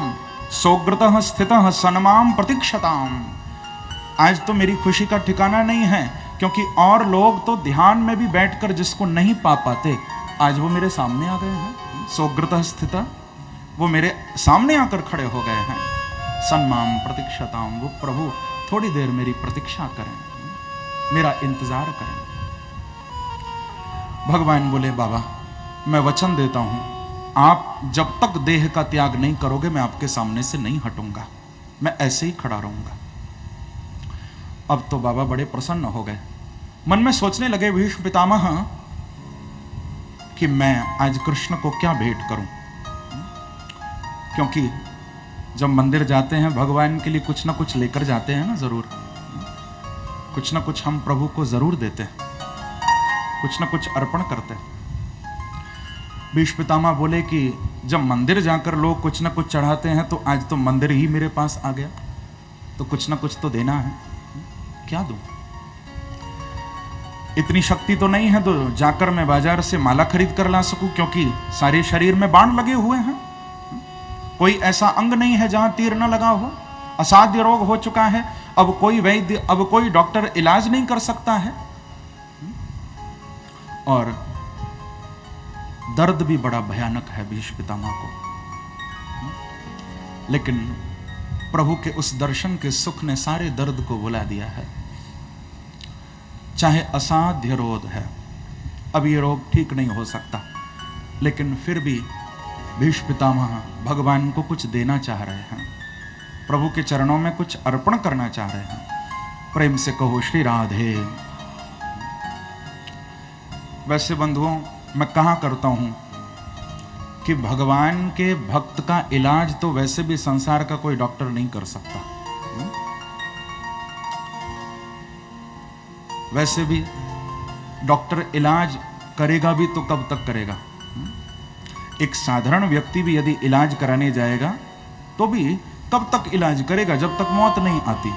सोग्रतः स्थितः सन्माम प्रतीक्षताम। आज तो मेरी खुशी का ठिकाना नहीं है, क्योंकि और लोग तो ध्यान में भी बैठकर जिसको नहीं पा पाते, आज वो मेरे सामने आ गए हैं। सोग्रतः स्थितः, वो मेरे सामने आकर खड़े हो गए हैं। सन्माम प्रतीक्षताम, वो प्रभु थोड़ी देर मेरी प्रतीक्षा करें, मेरा इंतजार करें। भगवान बोले बाबा मैं वचन देता हूं, आप जब तक देह का त्याग नहीं करोगे मैं आपके सामने से नहीं हटूंगा, मैं ऐसे ही खड़ा रहूंगा। अब तो बाबा बड़े प्रसन्न हो गए, मन में सोचने लगे भीष्म पितामह कि मैं आज कृष्ण को क्या भेंट करूं, क्योंकि जब मंदिर जाते हैं भगवान के लिए कुछ ना कुछ लेकर जाते हैं ना, जरूर कुछ ना कुछ हम प्रभु को जरूर देते हैं, कुछ ना कुछ अर्पण करते हैं। भीष्म पितामह बोले कि जब मंदिर जाकर लोग कुछ ना कुछ चढ़ाते हैं तो आज तो मंदिर ही मेरे पास आ गया, तो कुछ ना कुछ तो देना है, क्या दूं? इतनी शक्ति तो नहीं है तो जाकर मैं बाजार से माला खरीद कर ला सकूं, क्योंकि सारे शरीर में बाण लगे हुए हैं, कोई ऐसा अंग नहीं है जहां तीर न लगा हो, असाध्य रोग हो चुका है, अब कोई वैद्य, अब कोई डॉक्टर इलाज नहीं कर सकता है, और दर्द भी बड़ा भयानक है भीष्म पितामह को। लेकिन प्रभु के उस दर्शन के सुख ने सारे दर्द को भुला दिया है। चाहे असाध्य रोग है, अब ये रोग ठीक नहीं हो सकता, लेकिन फिर भी भीष्म पितामह भगवान को कुछ देना चाह रहे हैं, प्रभु के चरणों में कुछ अर्पण करना चाह रहे हैं। प्रेम से कहो श्री राधे। वैसे बंधुओं, मैं कहाँ करता हूँ कि भगवान के भक्त का इलाज तो वैसे भी संसार का कोई डॉक्टर नहीं कर सकता। वैसे भी डॉक्टर इलाज करेगा भी तो कब तक करेगा? एक साधारण व्यक्ति भी यदि इलाज कराने जाएगा तो भी कब तक इलाज करेगा? जब तक मौत नहीं आती।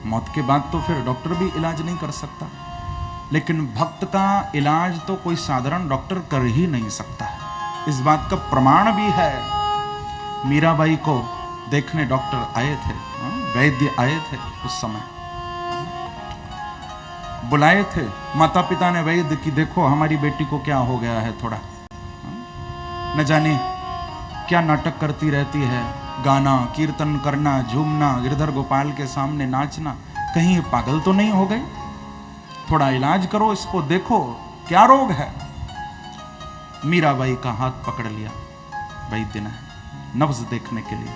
मौत के बाद तो फिर डॉक्टर भी इलाज नहीं कर सकता। लेकिन भक्त का इलाज तो कोई साधारण डॉक्टर कर ही नहीं सकता। इस बात का प्रमाण भी है। मीराबाई को देखने डॉक्टर आए थे, वैद्य आए थे, उस समय बुलाए थे। माता पिता ने वैद्य की देखो हमारी बेटी को क्या हो गया है, थोड़ा न जाने क्या नाटक करती रहती है, गाना कीर्तन करना, झूमना, गिरधर गोपाल के सामने नाचना, कहीं ये पागल तो नहीं हो गई? थोड़ा इलाज करो इसको, देखो क्या रोग है। मीराबाई का हाथ पकड़ लिया वैद्य ने नब्ज देखने के लिए।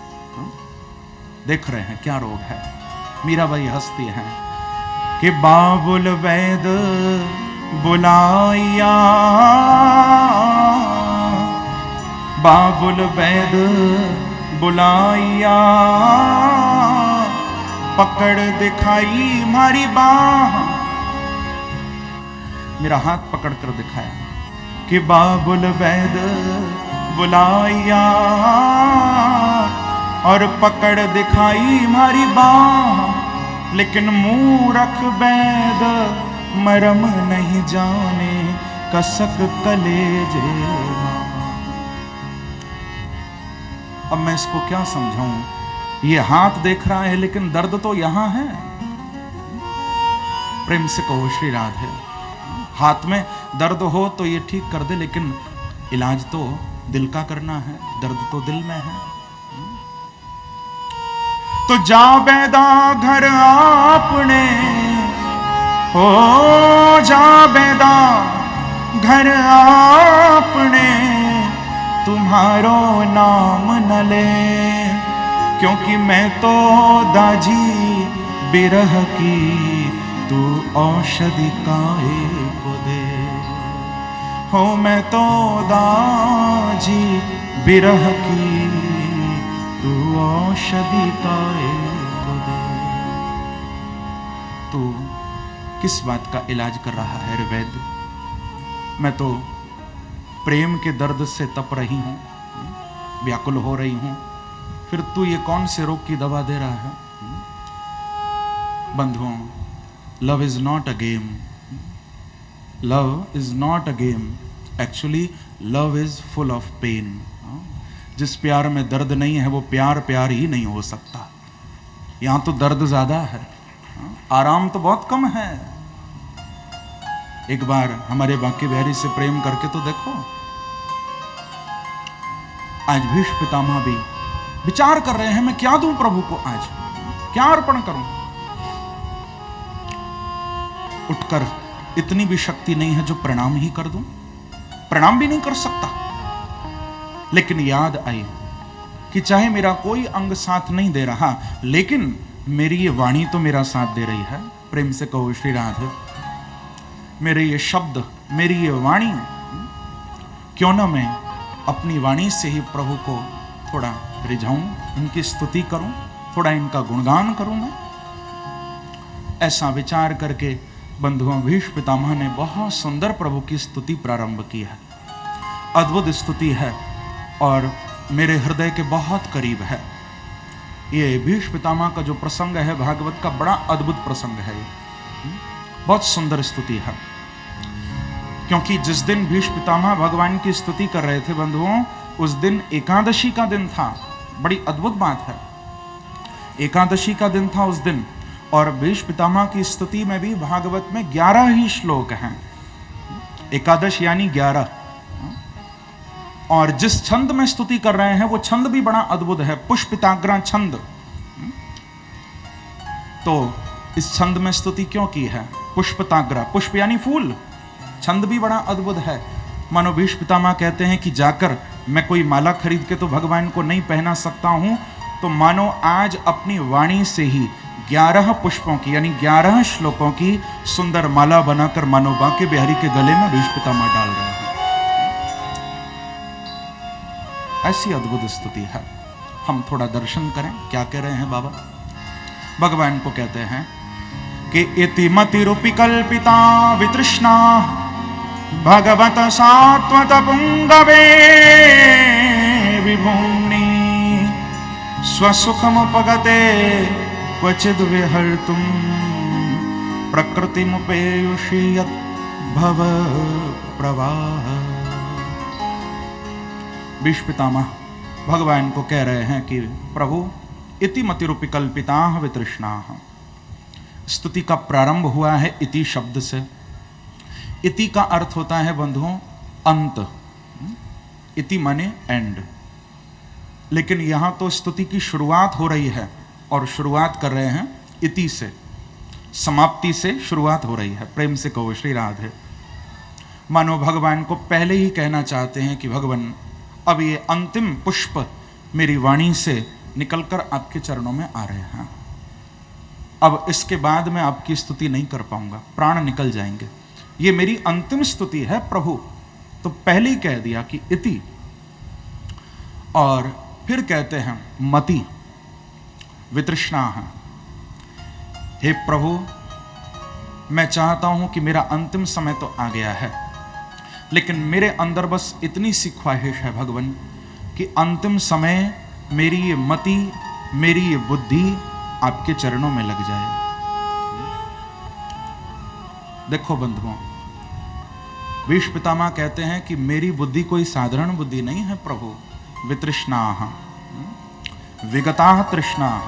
देख रहे हैं क्या रोग है। मीराबाई हंसती हैं कि बाबुल वैद बुलाया, बाबुल वैद बुलाया, पकड़ दिखाई मारी बाह। मेरा हाथ पकड़ कर दिखाया कि बाबुल वैद बुलाया और पकड़ दिखाई मारी बाह। लेकिन मूरख वैद मरम नहीं जाने, कसक कलेजे। अब मैं इसको क्या समझाऊं? ये हाथ देख रहा है लेकिन दर्द तो यहां है। प्रेम से कहो श्री राधे। हाथ में दर्द हो तो ये ठीक कर दे, लेकिन इलाज तो दिल का करना है, दर्द तो दिल में है। तो जा बैदा घर आपने, हो जा बैदा घर आपने, तुम्हारो नाम न ले, क्योंकि मैं तो दाजी बिरह की, तू औषधि काहे को दे। हो मैं तो दाजी बिरह की, तू औषधि काहे को दे। तू किस बात का इलाज कर रहा है रे वैद्य? मैं तो प्रेम के दर्द से तप रही हूं, व्याकुल हो रही हूं, फिर तू ये कौन से रोग की दवा दे रहा है? बंधुओं, love is not a game. Love is not a game. Actually love is full of pain. जिस प्यार में दर्द नहीं है वो प्यार प्यार ही नहीं हो सकता। यहां तो दर्द ज्यादा है, आराम तो बहुत कम है। एक बार हमारे बांके बिहारी से प्रेम करके तो देखो। आज भीष्म पितामह भी विचार कर रहे हैं मैं क्या दूं प्रभु को, आज क्या अर्पण करूं। उठकर इतनी भी शक्ति नहीं है जो प्रणाम ही कर दूं, प्रणाम भी नहीं कर सकता। लेकिन याद आई कि चाहे मेरा कोई अंग साथ नहीं दे रहा, लेकिन मेरी ये वाणी तो मेरा साथ दे रही है। प्रेम से कहो श्री राधे। मेरे ये शब्द, मेरी ये वाणी, क्यों ना मैं अपनी वाणी से ही प्रभु को थोड़ा रिझाऊं, इनकी स्तुति करूं, थोड़ा इनका गुणगान करूं मैं। ऐसा विचार करके बंधुओं भीष्म पितामह ने बहुत सुंदर प्रभु की स्तुति प्रारंभ की है। अद्भुत स्तुति है और मेरे हृदय के बहुत करीब है। ये भीष्म पितामह का जो प्रसंग है भागवत का, बड़ा अद्भुत प्रसंग है। बहुत सुंदर स्तुति है, क्योंकि जिस दिन भीष्म पितामह भगवान की स्तुति कर रहे थे बंधुओं, उस दिन एकादशी का दिन था। बड़ी अद्भुत बात है, एकादशी का दिन था उस दिन। और भीष्म पितामह की स्तुति में भी भागवत में 11 ही श्लोक हैं। एकादश यानी 11। और जिस छंद में स्तुति कर रहे हैं वो छंद भी बड़ा अद्भुत है, पुष्पिताग्र छंद। तो इस छंद में स्तुति क्यों की है? पुष्पिताग्र, पुष्प यानी फूल। छंद भी बड़ा अद्भुत है। मानो भीष्म पितामह कहते हैं कि जाकर मैं कोई माला खरीद के तो भगवान को नहीं पहना सकता हूं, तो मानो आज अपनी वाणी से ही 11 पुष्पों की यानी 11 श्लोकों की सुंदर माला बनाकर मानो बांके बिहारी के गले में भीष्म पितामह डाल रहे हैं। ऐसी अद्भुत स्तुति है। हम थोड़ा दर्शन करें, क्या कह रहे हैं बाबा। भगवान को कहते हैं कि इति मतिरूपी कल्पिता वितृष्णा भगवत सात्वत पुंगवे विभूम्नि स्वसुखमुपगते क्वचिद् विहर्तुं प्रकृतिमुपेयुषि यत् भव प्रवाह। भीष्म पितामह भगवान को कह रहे हैं कि प्रभु इति मतिरूपी कल्पिताः वितृष्णाः। स्तुति का प्रारंभ हुआ है इति शब्द से। इति का अर्थ होता है बंधुओं अंत, इति माने एंड। लेकिन यहां तो स्तुति की शुरुआत हो रही है और शुरुआत कर रहे हैं इति से, समाप्ति से शुरुआत हो रही है। प्रेम से कहो श्री राधे। मानो भगवान को पहले ही कहना चाहते हैं कि भगवान अब ये अंतिम पुष्प मेरी वाणी से निकलकर आपके चरणों में आ रहे हैं। अब इसके बाद मैं आपकी स्तुति नहीं कर पाऊंगा, प्राण निकल जाएंगे। ये मेरी अंतिम स्तुति है प्रभु। तो पहले ही कह दिया कि इति, और फिर कहते हैं मति वितृष्णा है। हे प्रभु, मैं चाहता हूं कि मेरा अंतिम समय तो आ गया है, लेकिन मेरे अंदर बस इतनी सी ख्वाहिश है भगवान कि अंतिम समय मेरी ये मति, मेरी ये बुद्धि आपके चरणों में लग जाए। देखो बंधुओं, भीष्म पितामह कहते हैं कि मेरी बुद्धि कोई साधारण बुद्धि नहीं है प्रभु। वितृष्णाः विगताः तृष्णाः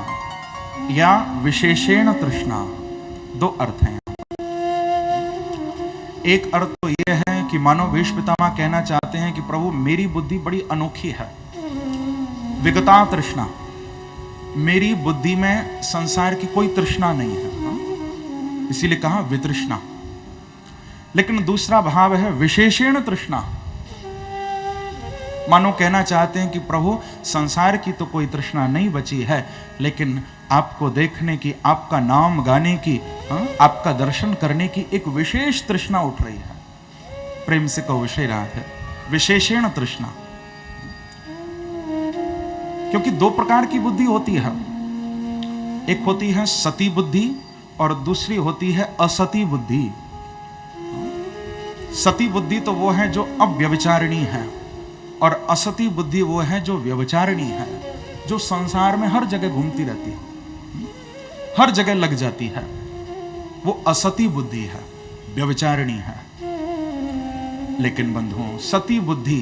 या विशेषेण तृष्णा, दो अर्थ हैं। एक अर्थ तो यह है कि मानो भीष्म पितामह कहना चाहते हैं कि प्रभु मेरी बुद्धि बड़ी अनोखी है। विगता तृष्णा, मेरी बुद्धि में संसार की कोई तृष्णा नहीं है, इसीलिए कहा वितृष्णा। लेकिन दूसरा भाव है विशेषेण तृष्णा। मानो कहना चाहते हैं कि प्रभु संसार की तो कोई तृष्णा नहीं बची है, लेकिन आपको देखने की, आपका नाम गाने की, आपका दर्शन करने की एक विशेष तृष्णा उठ रही है। प्रेम से कहो श्री राधे। विशेषेण तृष्णा, क्योंकि दो प्रकार की बुद्धि होती है। एक होती है सती बुद्धि और दूसरी होती है असती बुद्धि। सती बुद्धि तो वो है जो अव्यभिचारिणी है, और असती बुद्धि वो है जो व्यभिचारिणी है, जो संसार में हर जगह घूमती रहती है, हर जगह लग जाती है। वो असती बुद्धि है, व्यभिचारिणी है। लेकिन बंधुओं, सती बुद्धि,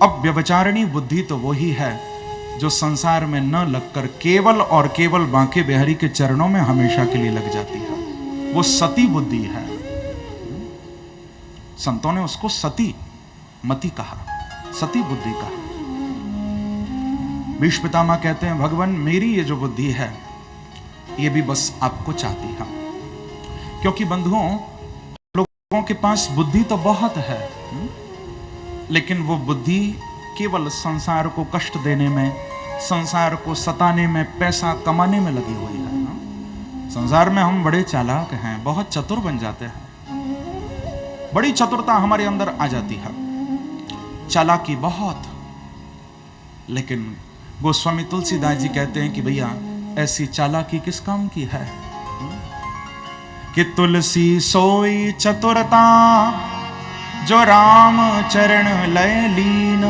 अव्यभिचारिणी बुद्धि तो वही है जो संसार में न लगकर केवल और केवल बांके बिहारी के चरणों में हमेशा के लिए लग जाती है। वो सती बुद्धि है। संतों ने उसको सती मति कहा, सती बुद्धि कहा। भीष्म पितामह कहते हैं भगवान मेरी ये जो बुद्धि है ये भी बस आपको चाहती है। क्योंकि बंधुओं, लोगों के पास बुद्धि तो बहुत है, लेकिन वो बुद्धि केवल संसार को कष्ट देने में, संसार को सताने में, पैसा कमाने में लगी हुई है। संसार में हम बड़े चालाक हैं, बहुत चतुर बन जाते हैं, बड़ी चतुरता हमारे अंदर आ जाती है, चालाकी बहुत। लेकिन गोस्वामी तुलसीदास जी कहते हैं कि भैया ऐसी चालाकी किस काम की है कि तुलसी सोई चतुरता जो राम चरण लय लीन।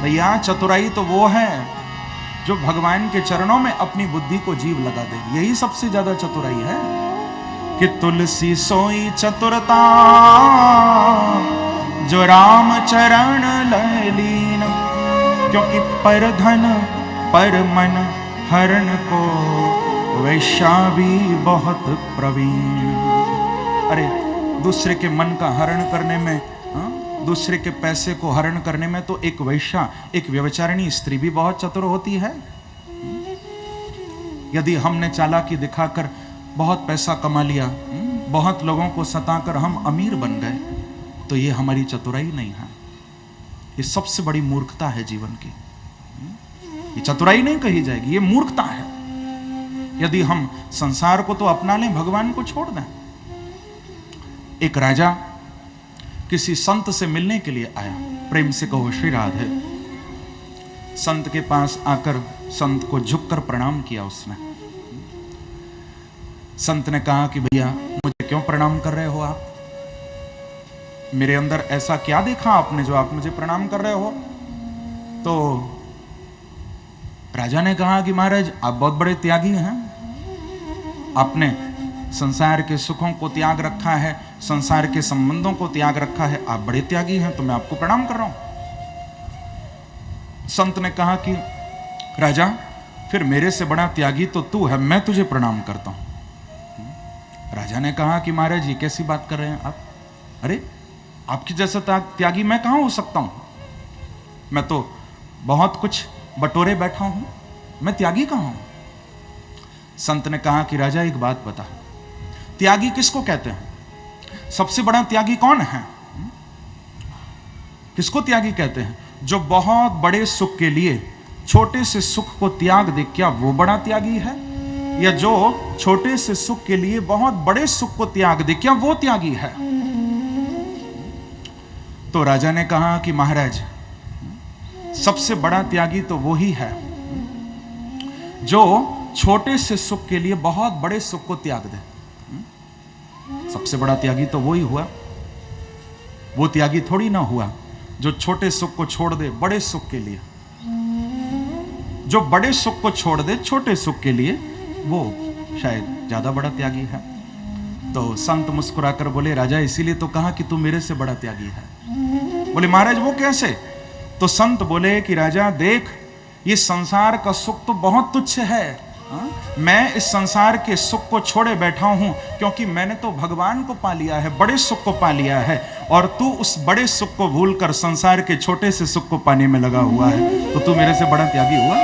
भैया चतुराई तो वो है जो भगवान के चरणों में अपनी बुद्धि को जीव लगा दे, यही सबसे ज्यादा चतुराई है। कि तुलसी सोई चतुरता जो राम चरण लय लीन, क्योंकि पर धन पर मन हरण को वैश्या भी बहुत प्रवीण। अरे दूसरे के मन का हरण करने में, दूसरे के पैसे को हरण करने में तो एक वैश्या, एक व्यभिचारिणी स्त्री भी बहुत चतुर होती है। यदि हमने चालाकी दिखाकर बहुत पैसा कमा लिया, बहुत लोगों को सताकर हम अमीर बन गए, तो ये हमारी चतुराई नहीं है, ये सबसे बड़ी मूर्खता है जीवन की। ये चतुराई नहीं कही जाएगी, ये मूर्खता है। यदि हम संसार को तो अपना लें, भगवान को छोड़ दें। एक राजा किसी संत से मिलने के लिए आया। प्रेम से कहो श्री राधे। संत के पास आकर संत को झुककर प्रणाम किया उसने। संत ने कहा कि भैया मुझे क्यों प्रणाम कर रहे हो आप? मेरे अंदर ऐसा क्या देखा आपने जो आप मुझे प्रणाम कर रहे हो? तो राजा ने कहा कि महाराज आप बहुत बड़े त्यागी हैं, आपने संसार के सुखों को त्याग रखा है, संसार के संबंधों को त्याग रखा है, आप बड़े त्यागी हैं, तो मैं आपको प्रणाम कर रहा हूं। संत ने कहा कि राजा फिर मेरे से बड़ा त्यागी तो तू है, मैं तुझे प्रणाम करता हूं। राजा ने कहा कि महाराज ये कैसी बात कर रहे हैं आप? अरे आपकी जैसा त्यागी मैं कहां हो सकता हूं? मैं तो बहुत कुछ बटोरे बैठा हूं, मैं त्यागी कहां हूं? संत ने कहा कि राजा एक बात बता, त्यागी किसको कहते हैं? सबसे बड़ा त्यागी कौन है? किसको त्यागी कहते हैं? जो बहुत बड़े सुख के लिए छोटे से सुख को त्याग दे, क्या वो बड़ा त्यागी है? या जो छोटे से सुख के लिए बहुत बड़े सुख को त्याग दे, क्या वो त्यागी है? तो राजा ने कहा कि महाराज सबसे बड़ा त्यागी तो वो ही है जो छोटे से सुख के लिए बहुत बड़े सुख को त्याग दे। सबसे बड़ा त्यागी तो वो ही हुआ। वो त्यागी थोड़ी ना हुआ जो छोटे सुख को छोड़ दे बड़े सुख के लिए, जो बड़े सुख को छोड़ दे छोटे सुख के लिए, वो शायद ज्यादा बड़ा त्यागी है। तो संत मुस्कुराकर बोले राजा इसीलिए तो कहा कि तू मेरे से बड़ा त्यागी है। बोले महाराज वो कैसे? तो संत बोले कि राजा देख, ये संसार का सुख तो बहुत तुच्छ है, मैं इस संसार के सुख को छोड़े बैठा हूं क्योंकि मैंने तो भगवान को पा लिया है, बड़े सुख को पा लिया है, और तू उस बड़े सुख को भूलकर संसार के छोटे से सुख को पाने में लगा हुआ है, तो तू मेरे से बड़ा त्यागी हुआ?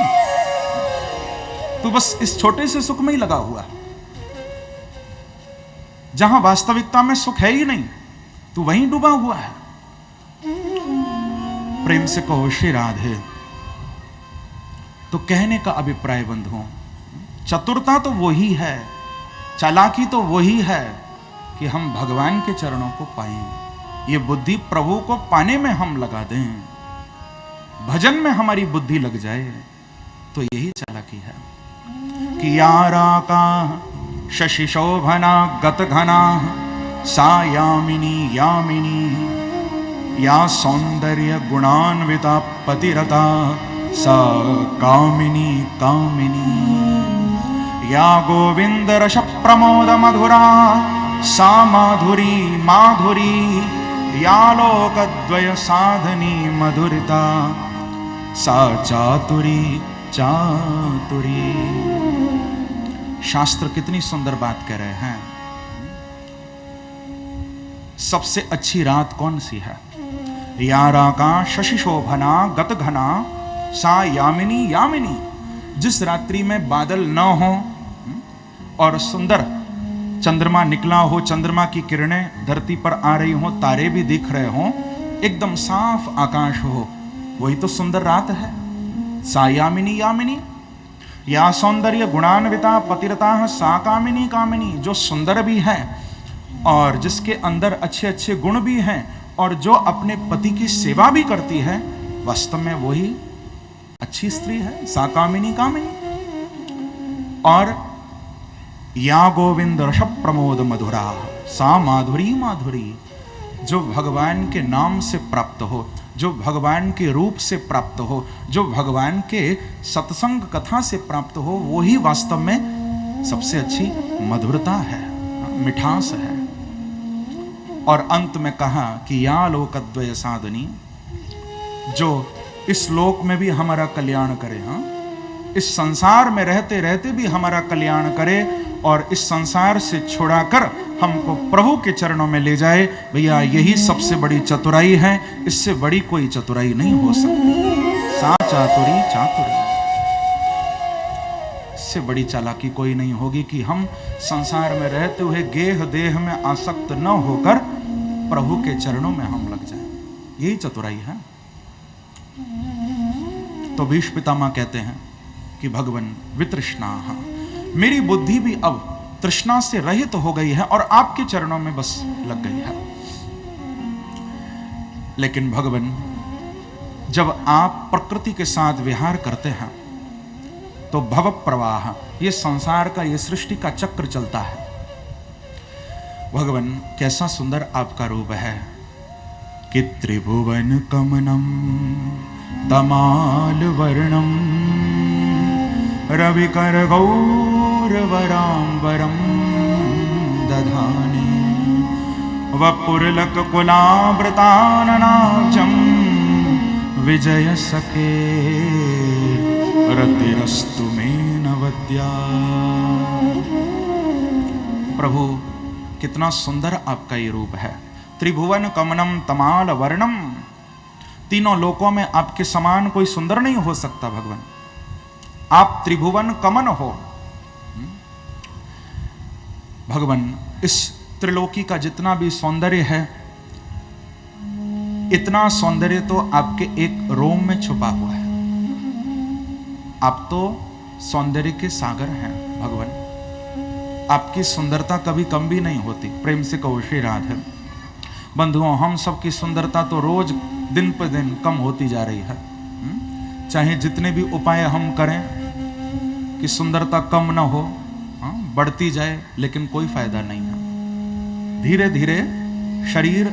तू बस इस छोटे से सुख में ही लगा हुआ, जहां वास्तविकता में सुख है ही नहीं, तू वहीं डूबा हुआ है। प्रेम से कहो श्री राधे। तो कहने का अभिप्राय बंधुओं, चतुरता तो वही है, चालाकी तो वही है कि हम भगवान के चरणों को पाएं, ये बुद्धि प्रभु को पाने में हम लगा दें, भजन में हमारी बुद्धि लग जाए, तो यही चालाकी है। कि यारा का शशि शोभना गत घना सा यामिनी यामिनी, या सौंदर्य गुणान्विता पतिरता सा कामिनी कामिनी, या गोविंद रस प्रमोद मधुरा सा माधुरी माधुरी, या लोकद्वय साधनी मधुरिता सा चातुरी चातुरी। शास्त्र कितनी सुंदर बात कह रहे हैं। सबसे अच्छी रात कौन सी है? यारा का शशि शोभना गत घना सा यामिनी यामिनी, जिस रात्रि में बादल न हो और सुंदर चंद्रमा निकला हो, चंद्रमा की किरणें धरती पर आ रही हो, तारे भी दिख रहे हो, एकदम साफ आकाश हो, वही तो सुंदर रात है। सा यामिनी यामिनी, या सौंदर्य गुणान्विता पतिरता सा कामिनी कामिनी, जो सुंदर भी है और जिसके अंदर अच्छे अच्छे गुण भी हैं और जो अपने पति की सेवा भी करती है, वास्तव में वही अच्छी स्त्री है, सा कामिनी कामिनी। और या गोविंद रस प्रमोद मधुरा सा माधुरी माधुरी, जो भगवान के नाम से प्राप्त हो, जो भगवान के रूप से प्राप्त हो, जो भगवान के सत्संग कथा से प्राप्त हो, वही वास्तव में सबसे अच्छी मधुरता है, मिठास है। और अंत में कहा कि या लोकद्वय साधनी, जो इस लोक में भी हमारा कल्याण करे, हाँ, इस संसार में रहते रहते भी हमारा कल्याण करे और इस संसार से छुड़ाकर हमको प्रभु के चरणों में ले जाए। भैया यही सबसे बड़ी चतुराई है, इससे बड़ी कोई चतुराई नहीं हो सकती। सा चातुरी चातुरी, इससे बड़ी चालाकी कोई नहीं होगी कि हम संसार में रहते हुए गेह देह में आसक्त न होकर प्रभु के चरणों में हम लग जाएं, यही चतुराई है। तो भीष्म पितामह कहते हैं कि भगवन वितृष्णा, मेरी बुद्धि भी अब तृष्णा से रहित हो गई है और आपके चरणों में बस लग गई है। लेकिन भगवन जब आप प्रकृति के साथ विहार करते हैं तो भव प्रवाह, ये संसार का, ये सृष्टि का चक्र चलता है। भगवान कैसा सुंदर आपका रूप है कि त्रिभुवन कमनम तमाल वर्णम रविकर गौरवराम्बरम दधाने वपुरलक कुलावृताननाब्जं विजय सखे रतिरस्तु मे नवद्या। प्रभु कितना सुंदर आपका ये रूप है। त्रिभुवन कमनम तमाल वर्णम, तीनों लोकों में आपके समान कोई सुंदर नहीं हो सकता भगवान। आप त्रिभुवन कमन हो भगवान। इस त्रिलोकी का जितना भी सौंदर्य है, इतना सौंदर्य तो आपके एक रोम में छुपा हुआ है। आप तो सौंदर्य के सागर हैं भगवान। आपकी सुंदरता कभी कम भी नहीं होती। प्रेम से कहो श्री राधे। बंधुओं, हम सबकी सुंदरता तो रोज दिन पर दिन कम होती जा रही है। चाहे जितने भी उपाय हम करें कि सुंदरता कम ना हो, बढ़ती जाए, लेकिन कोई फायदा नहीं है। धीरे धीरे शरीर